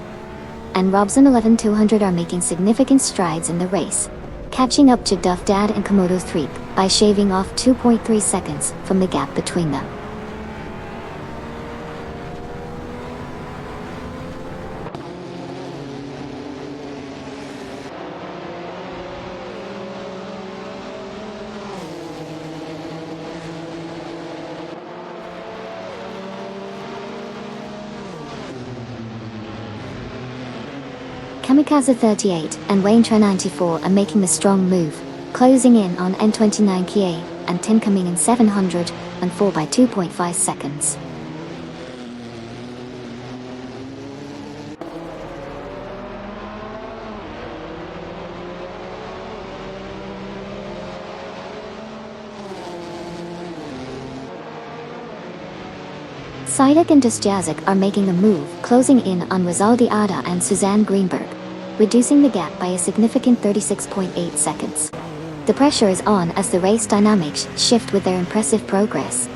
and Robson 11200 are making significant strides in the race, catching up to Duff Dad and Komodo 3 by shaving off 2.3 seconds from the gap between them. Kamikaze 38 and Wayne Trey 94 are making a strong move, closing in on N29 Kia and Tenkamin in 704 by 2.5 seconds. Sidek and Dusjazik are making a move, closing in on Rizaldi Ada and Suzanne Greenberg, reducing the gap by a significant 36.8 seconds. The pressure is on as the race dynamics shift with their impressive progress.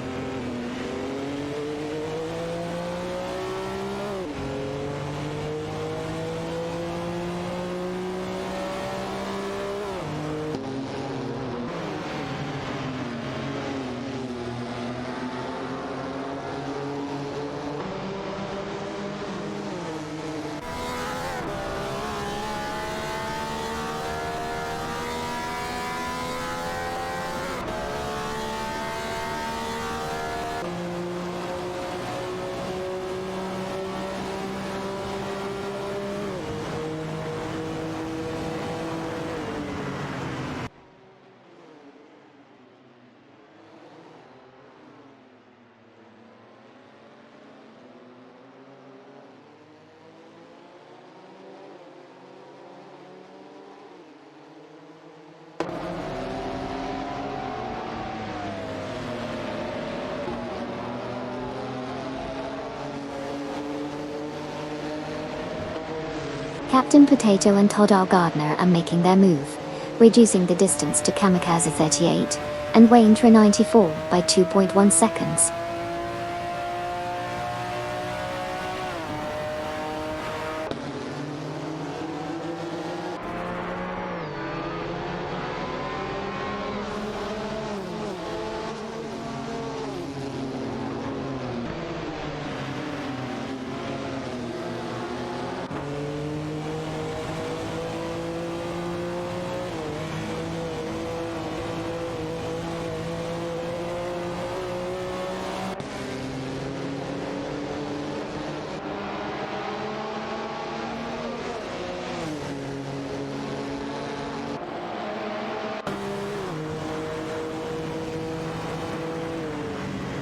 Captain Potato and Todd R. Gardner are making their move, reducing the distance to Kamikaze 38 and Wayne Tra 94 by 2.1 seconds.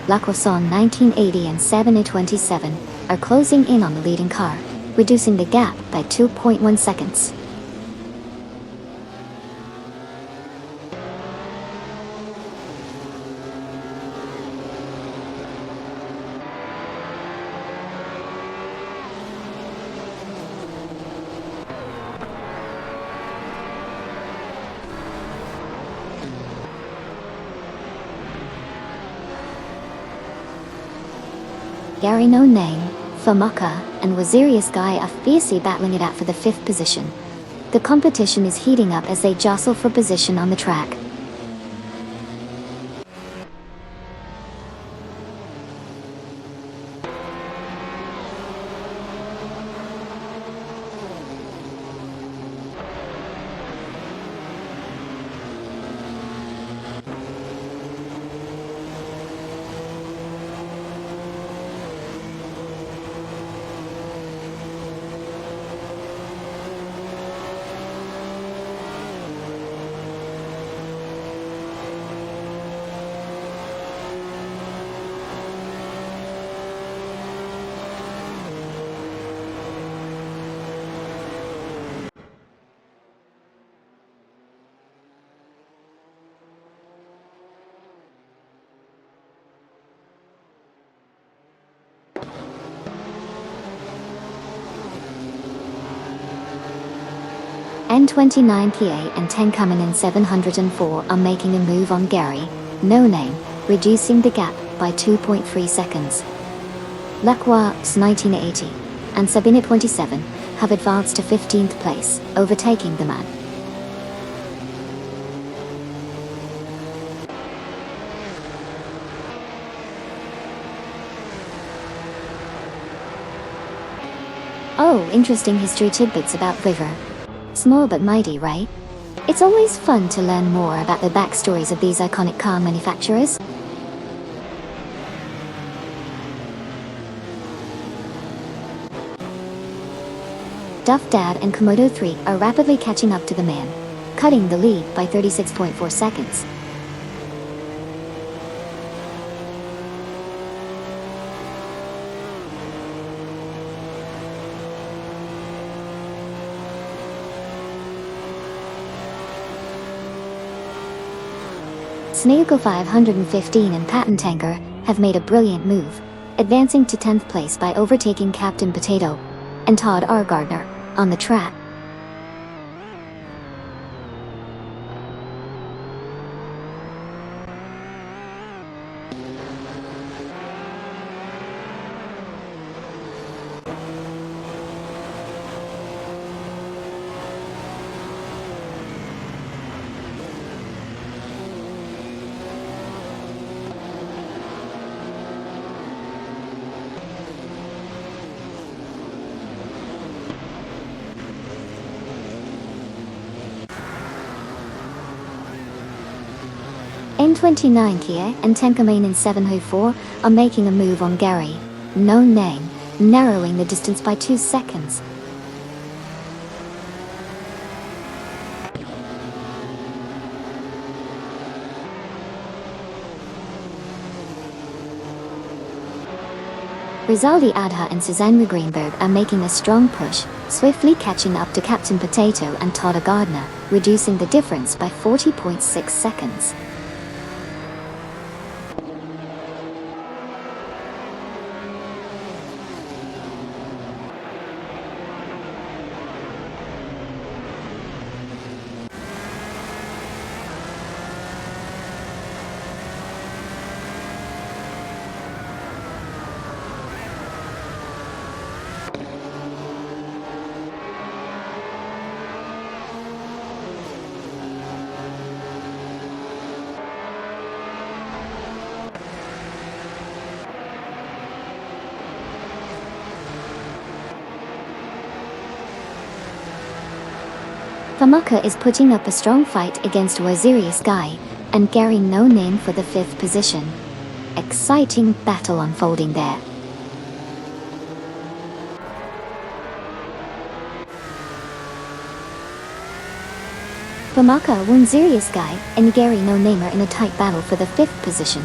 La Croissant 1980 and 7A27 are closing in on the leading car, reducing the gap by 2.1 seconds. Gary No Name, Famaka, and Wazirius Guy are fiercely battling it out for the 5th position. The competition is heating up as they jostle for position on the track. N29 PA and 10 coming in 704 are making a move on Gary No Name, reducing the gap by 2.3 seconds. Lacroix 1980 and Sabine 27 have advanced to 15th place, overtaking the man. Oh, interesting history tidbits about River. Small but mighty, right? It's always fun to learn more about the backstories of these iconic car manufacturers. Duff Dad and Komodo 3 are rapidly catching up to the man, cutting the lead by 36.4 seconds. Snago 515 and Patent Tanker have made a brilliant move, advancing to 10th place by overtaking Captain Potato and Todd R. Gardner on the track. N29 Kia and Tenkamane in 704 are making a move on Gary No Name, narrowing the distance by 2 seconds. Rizaldi Adha and Susanne Greenberg are making a strong push, swiftly catching up to Captain Potato and Todd Gardner, reducing the difference by 40.6 seconds. Famaka is putting up a strong fight against Wazirius Guy and Gary No Name for the 5th position. Exciting battle unfolding there. Famaka won Zirius Guy and Gary No Name are in a tight battle for the 5th position.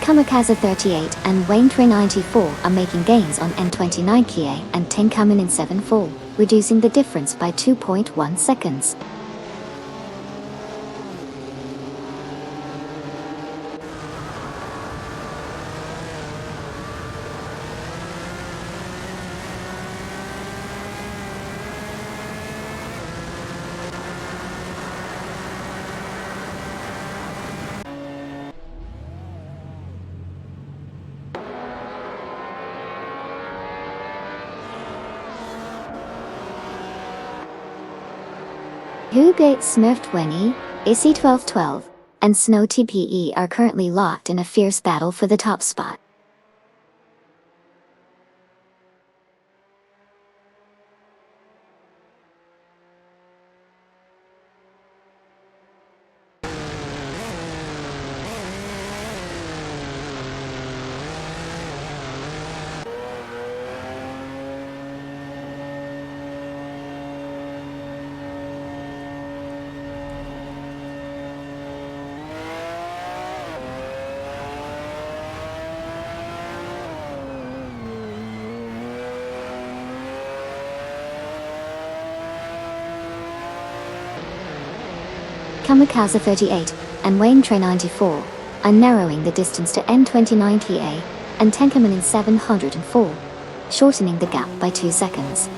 Kamikaze 38 and Waintre 94 are making gains on N29 Kia and Tenkamen in 7-4, reducing the difference by 2.1 seconds. Hugate Smurf20, IC 1212, and Snow TPE are currently locked in a fierce battle for the top spot. Kamikaze 38 and Waintre 94 are narrowing the distance to N29 Kia and Tenkamen in 704, shortening the gap by 2 seconds.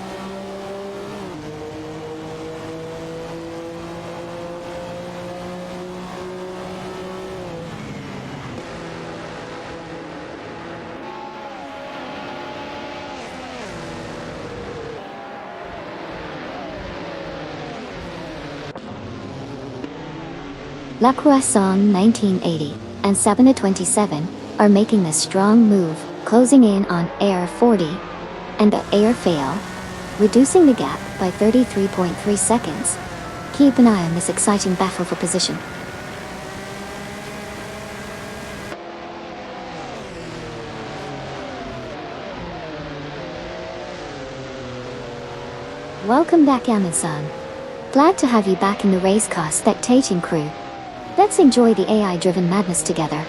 La Croissant 1980 and Sabina 27 are making a strong move, closing in on Air 40 and Air Fail, reducing the gap by 33.3 seconds. Keep an eye on this exciting battle for position. Welcome back, Amazon. Glad to have you back in the race car spectating crew. Let's enjoy the AI-driven madness together.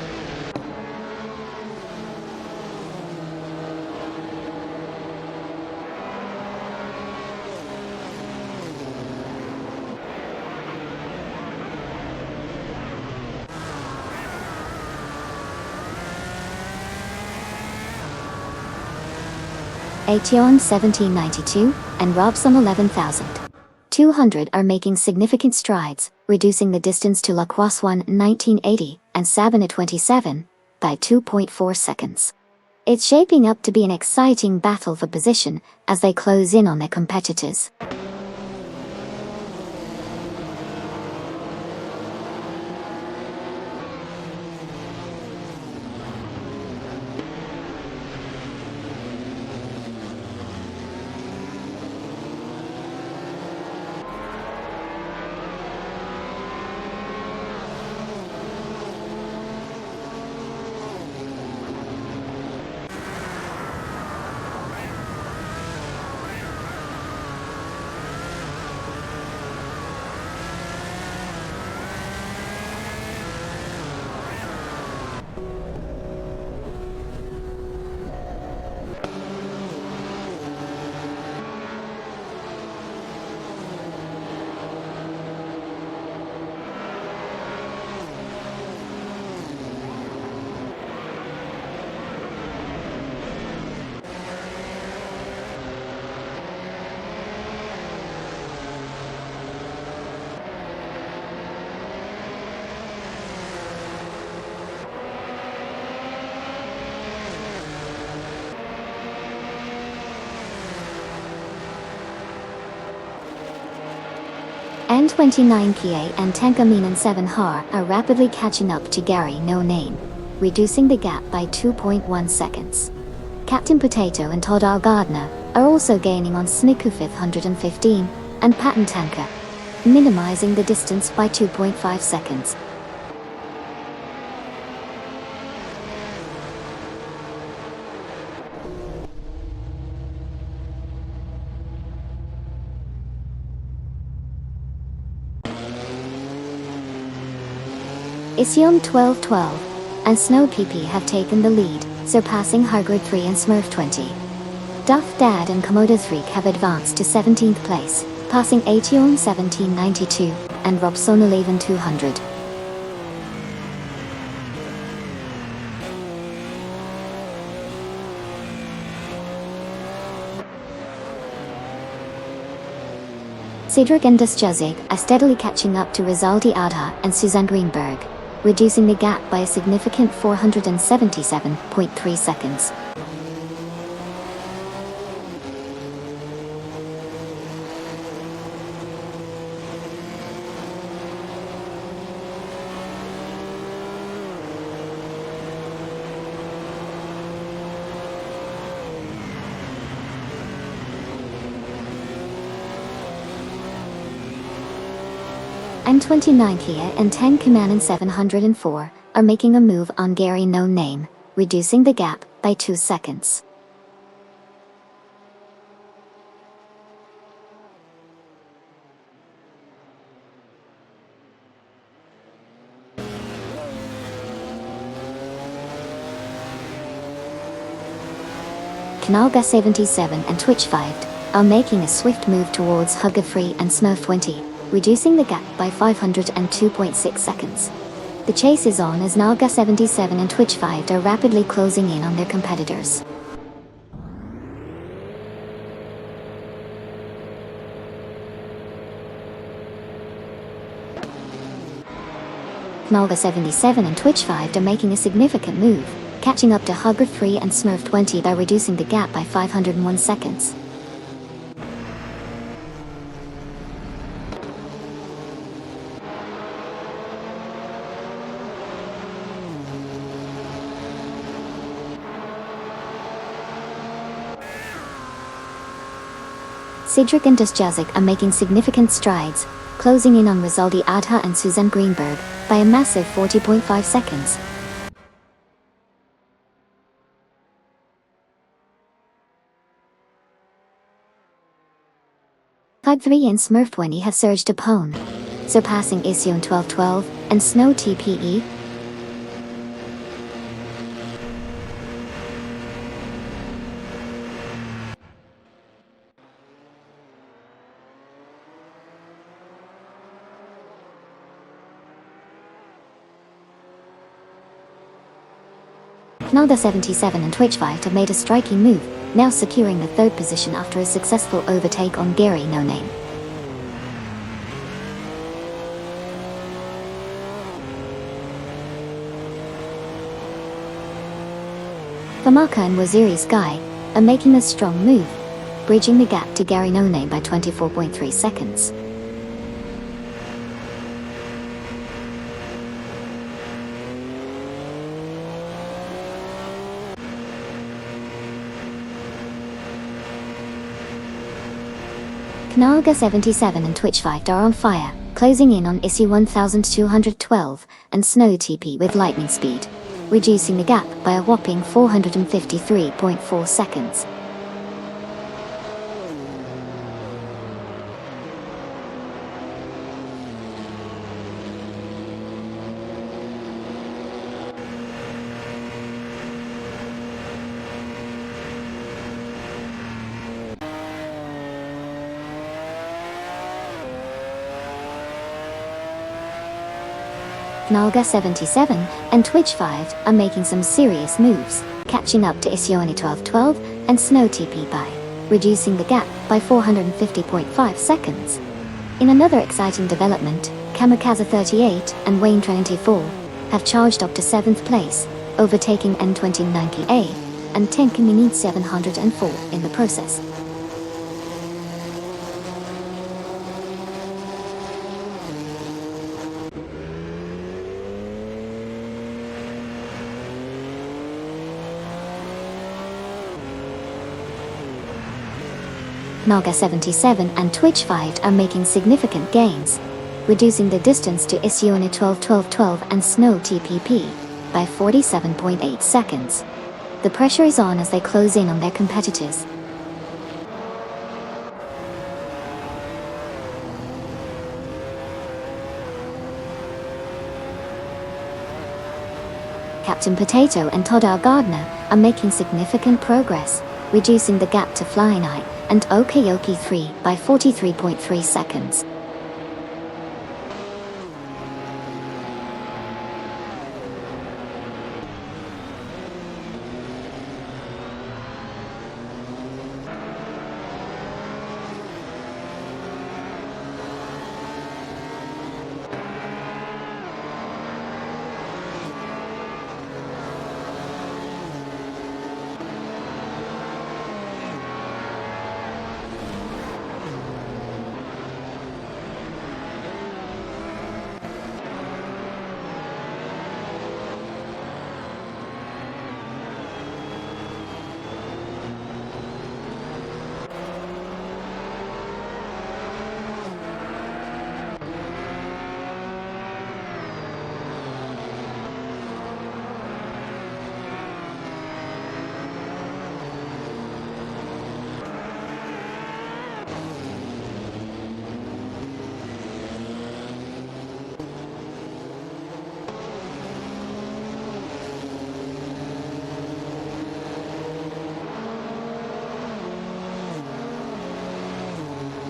Aetion 1792 and Robson 11,200 are making significant strides, reducing the distance to La Croissant 1980 and Sabina 27 by 2.4 seconds. It's shaping up to be an exciting battle for position as they close in on their competitors. N29 Kia and Tenkaminen 7 Har are rapidly catching up to Gary No Name, reducing the gap by 2.1 seconds. Captain Potato and Todd R. Gardner are also gaining on Sniku 515 and Patton Tanker, minimizing the distance by 2.5 seconds. Ision 1212 and Snow PP have taken the lead, surpassing Hargrid 3 and Smurf 20. Duff Dad and Komodo Freak have advanced to 17th place, passing Ation 1792 and Robson 11,200. Cedric and Dusjazig are steadily catching up to Rizaldi Adha and Suzanne Greenberg, reducing the gap by a significant 477.3 seconds. N29 Kia and 10 Kamanen 704 are making a move on Gary No Name, reducing the gap by 2 seconds. Kanalga 77 and Twitch 5 are making a swift move towards Hugger Free and Smurf 20, reducing the gap by 502.6 seconds. The chase is on as Naga 77 and Twitch 5 are rapidly closing in on their competitors. Nalga 77 and Twitch 5 are making a significant move, catching up to Hugger 3 and Smurf 20 by reducing the gap by 501 seconds. Cedric and Dusjazik are making significant strides, closing in on Rizaldi Adha and Suzanne Greenberg by a massive 40.5 seconds. Hug 3 and Smurf 20 have surged upon, surpassing Ision 1212 and Snow TPE. Nalda 77 and Twitch 5 have made a striking move, now securing the third position after a successful overtake on Gary No Name. Famaka and Waziri Sky are making a strong move, bridging the gap to Gary No Name by 24.3 seconds. Knalga 77 and Twitch 5 are on fire, closing in on Issue 1212 and Snow TP with lightning speed, reducing the gap by a whopping 453.4 seconds. Nalga 77 and Twitch 5 are making some serious moves, catching up to Isioni 1212 and Snow TP by reducing the gap by 450.5 seconds. In another exciting development, Kamikaze 38 and Wayne 24 have charged up to 7th place, overtaking N29PA and Tenkamini 704 in the process. Naga 77 and Twitch 5 are making significant gains, reducing the distance to Isione 12 and Snow TPP by 47.8 seconds. The pressure is on as they close in on their competitors. Captain Potato and Todd R. Gardner are making significant progress, reducing the gap to Flying Eye and Okayoki 3 by 43.3 seconds.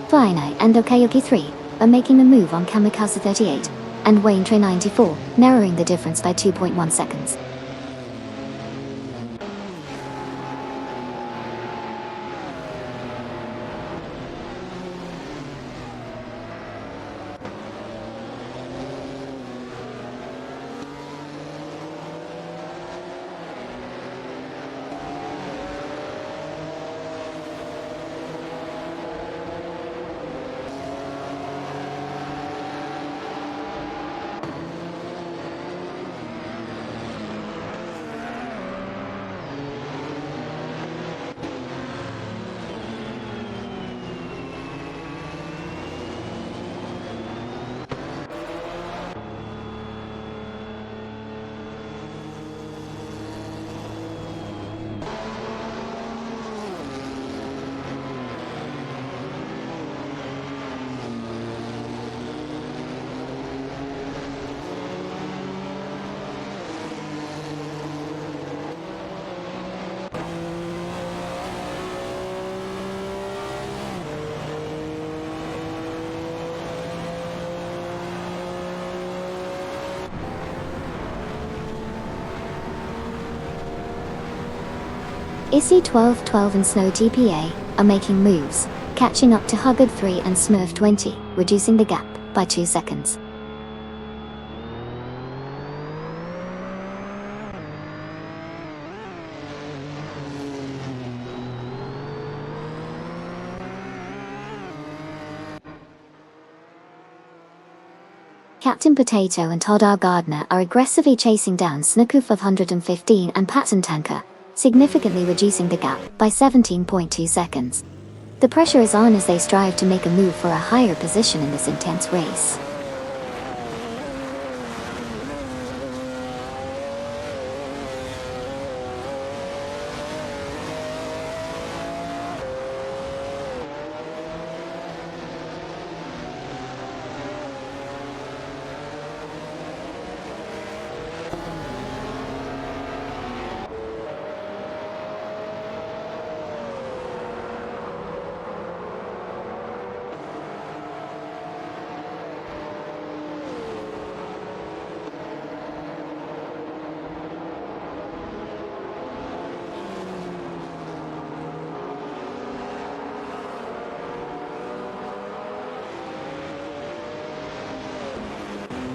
Flying Eye and Okayoki 3 are making a move on Kamikaze 38 and Wayne Train 94, narrowing the difference by 2.1 seconds. Issy 12 and Snow TPA are making moves, catching up to Huggard 3 and Smurf 20, reducing the gap by 2 seconds. Captain Potato and Todd R. Gardner are aggressively chasing down Snooku 515 and Patton Tanker, significantly reducing the gap by 17.2 seconds. The pressure is on as they strive to make a move for a higher position in this intense race.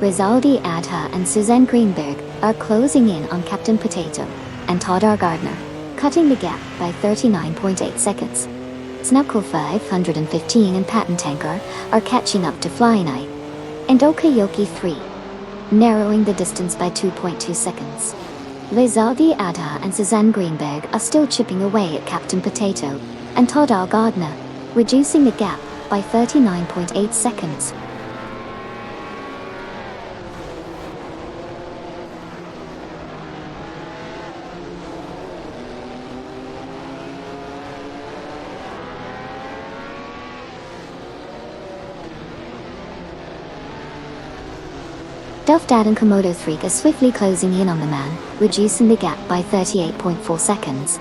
Rizaldi Adha and Suzanne Greenberg are closing in on Captain Potato and Todd R. Gardner, cutting the gap by 39.8 seconds. Snuckle 515 and Patton Tanker are catching up to Flying Eye and Okayoki 3, narrowing the distance by 2.2 seconds. Rizaldi Adha and Suzanne Greenberg are still chipping away at Captain Potato and Todd R. Gardner, reducing the gap by 39.8 seconds. Duff Dad and Komodo Freak are swiftly closing in on the man, reducing the gap by 38.4 seconds.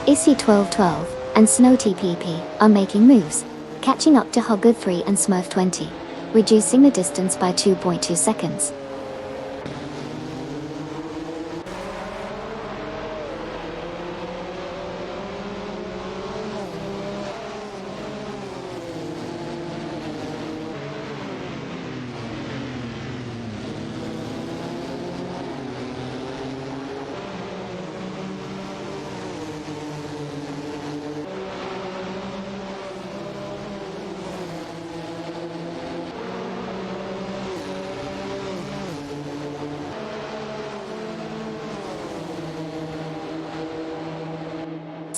Issy 1212 and Snow TPP are making moves, catching up to Hugger 3 and Smurf 20, reducing the distance by 2.2 seconds.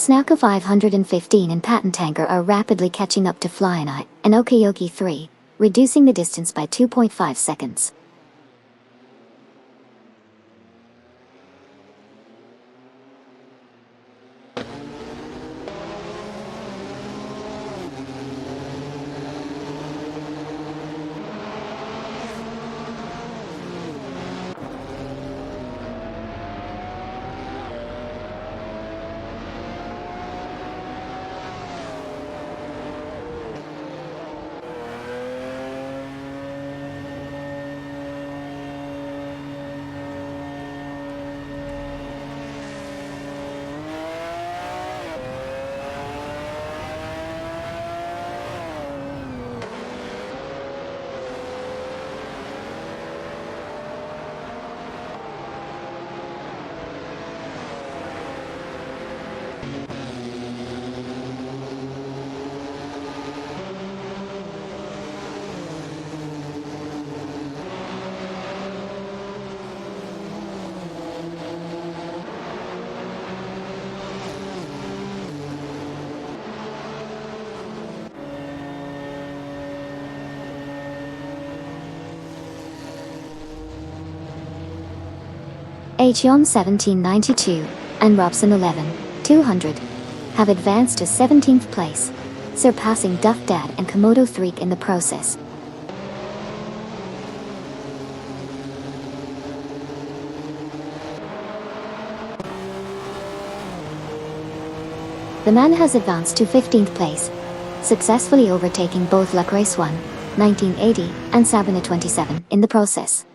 Snarker 515 and Patent Tanker are rapidly catching up to Flying and Okayoki 3, reducing the distance by 2.5 seconds. Acheon 1792 and Robson 11,200 have advanced to 17th place, surpassing Duff Dad and Komodo Freak in the process. The man has advanced to 15th place, successfully overtaking both Luck Race 1, 1980 and Sabina 27 in the process.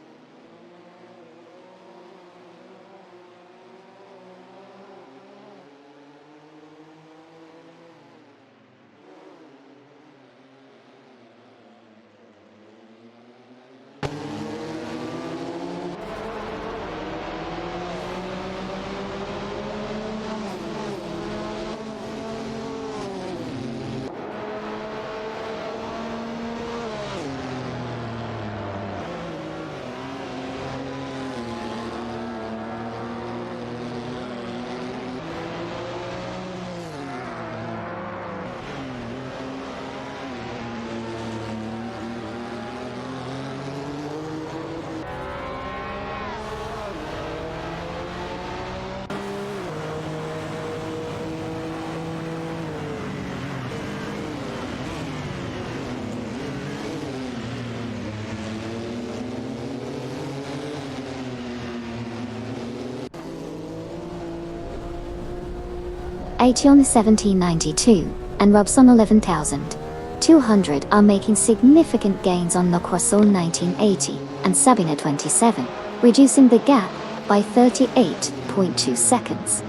80 on 1792, and Robson 11,200 are making significant gains on Le Croissant 1980 and Sabina 27, reducing the gap by 38.2 seconds.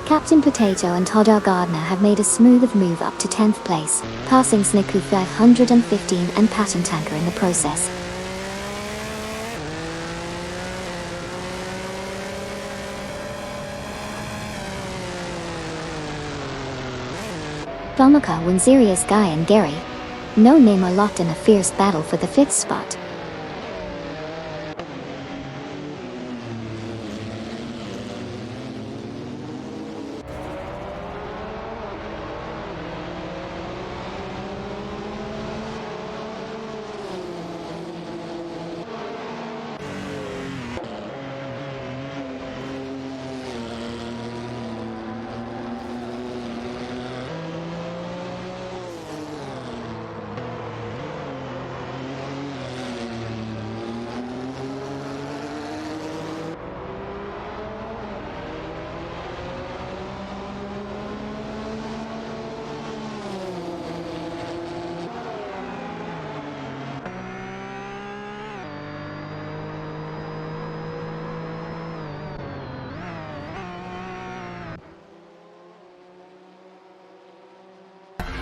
Captain Potato and Todd R. Gardner have made a smooth move up to 10th place, passing Sniku 515 and Patton Tanker in the process. Bumaka, Winzerius, Guy and Gary. No Name are locked in a fierce battle for the 5th spot.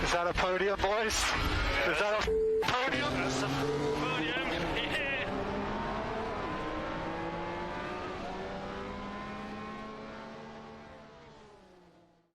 Is that a podium, boys? Is that a podium?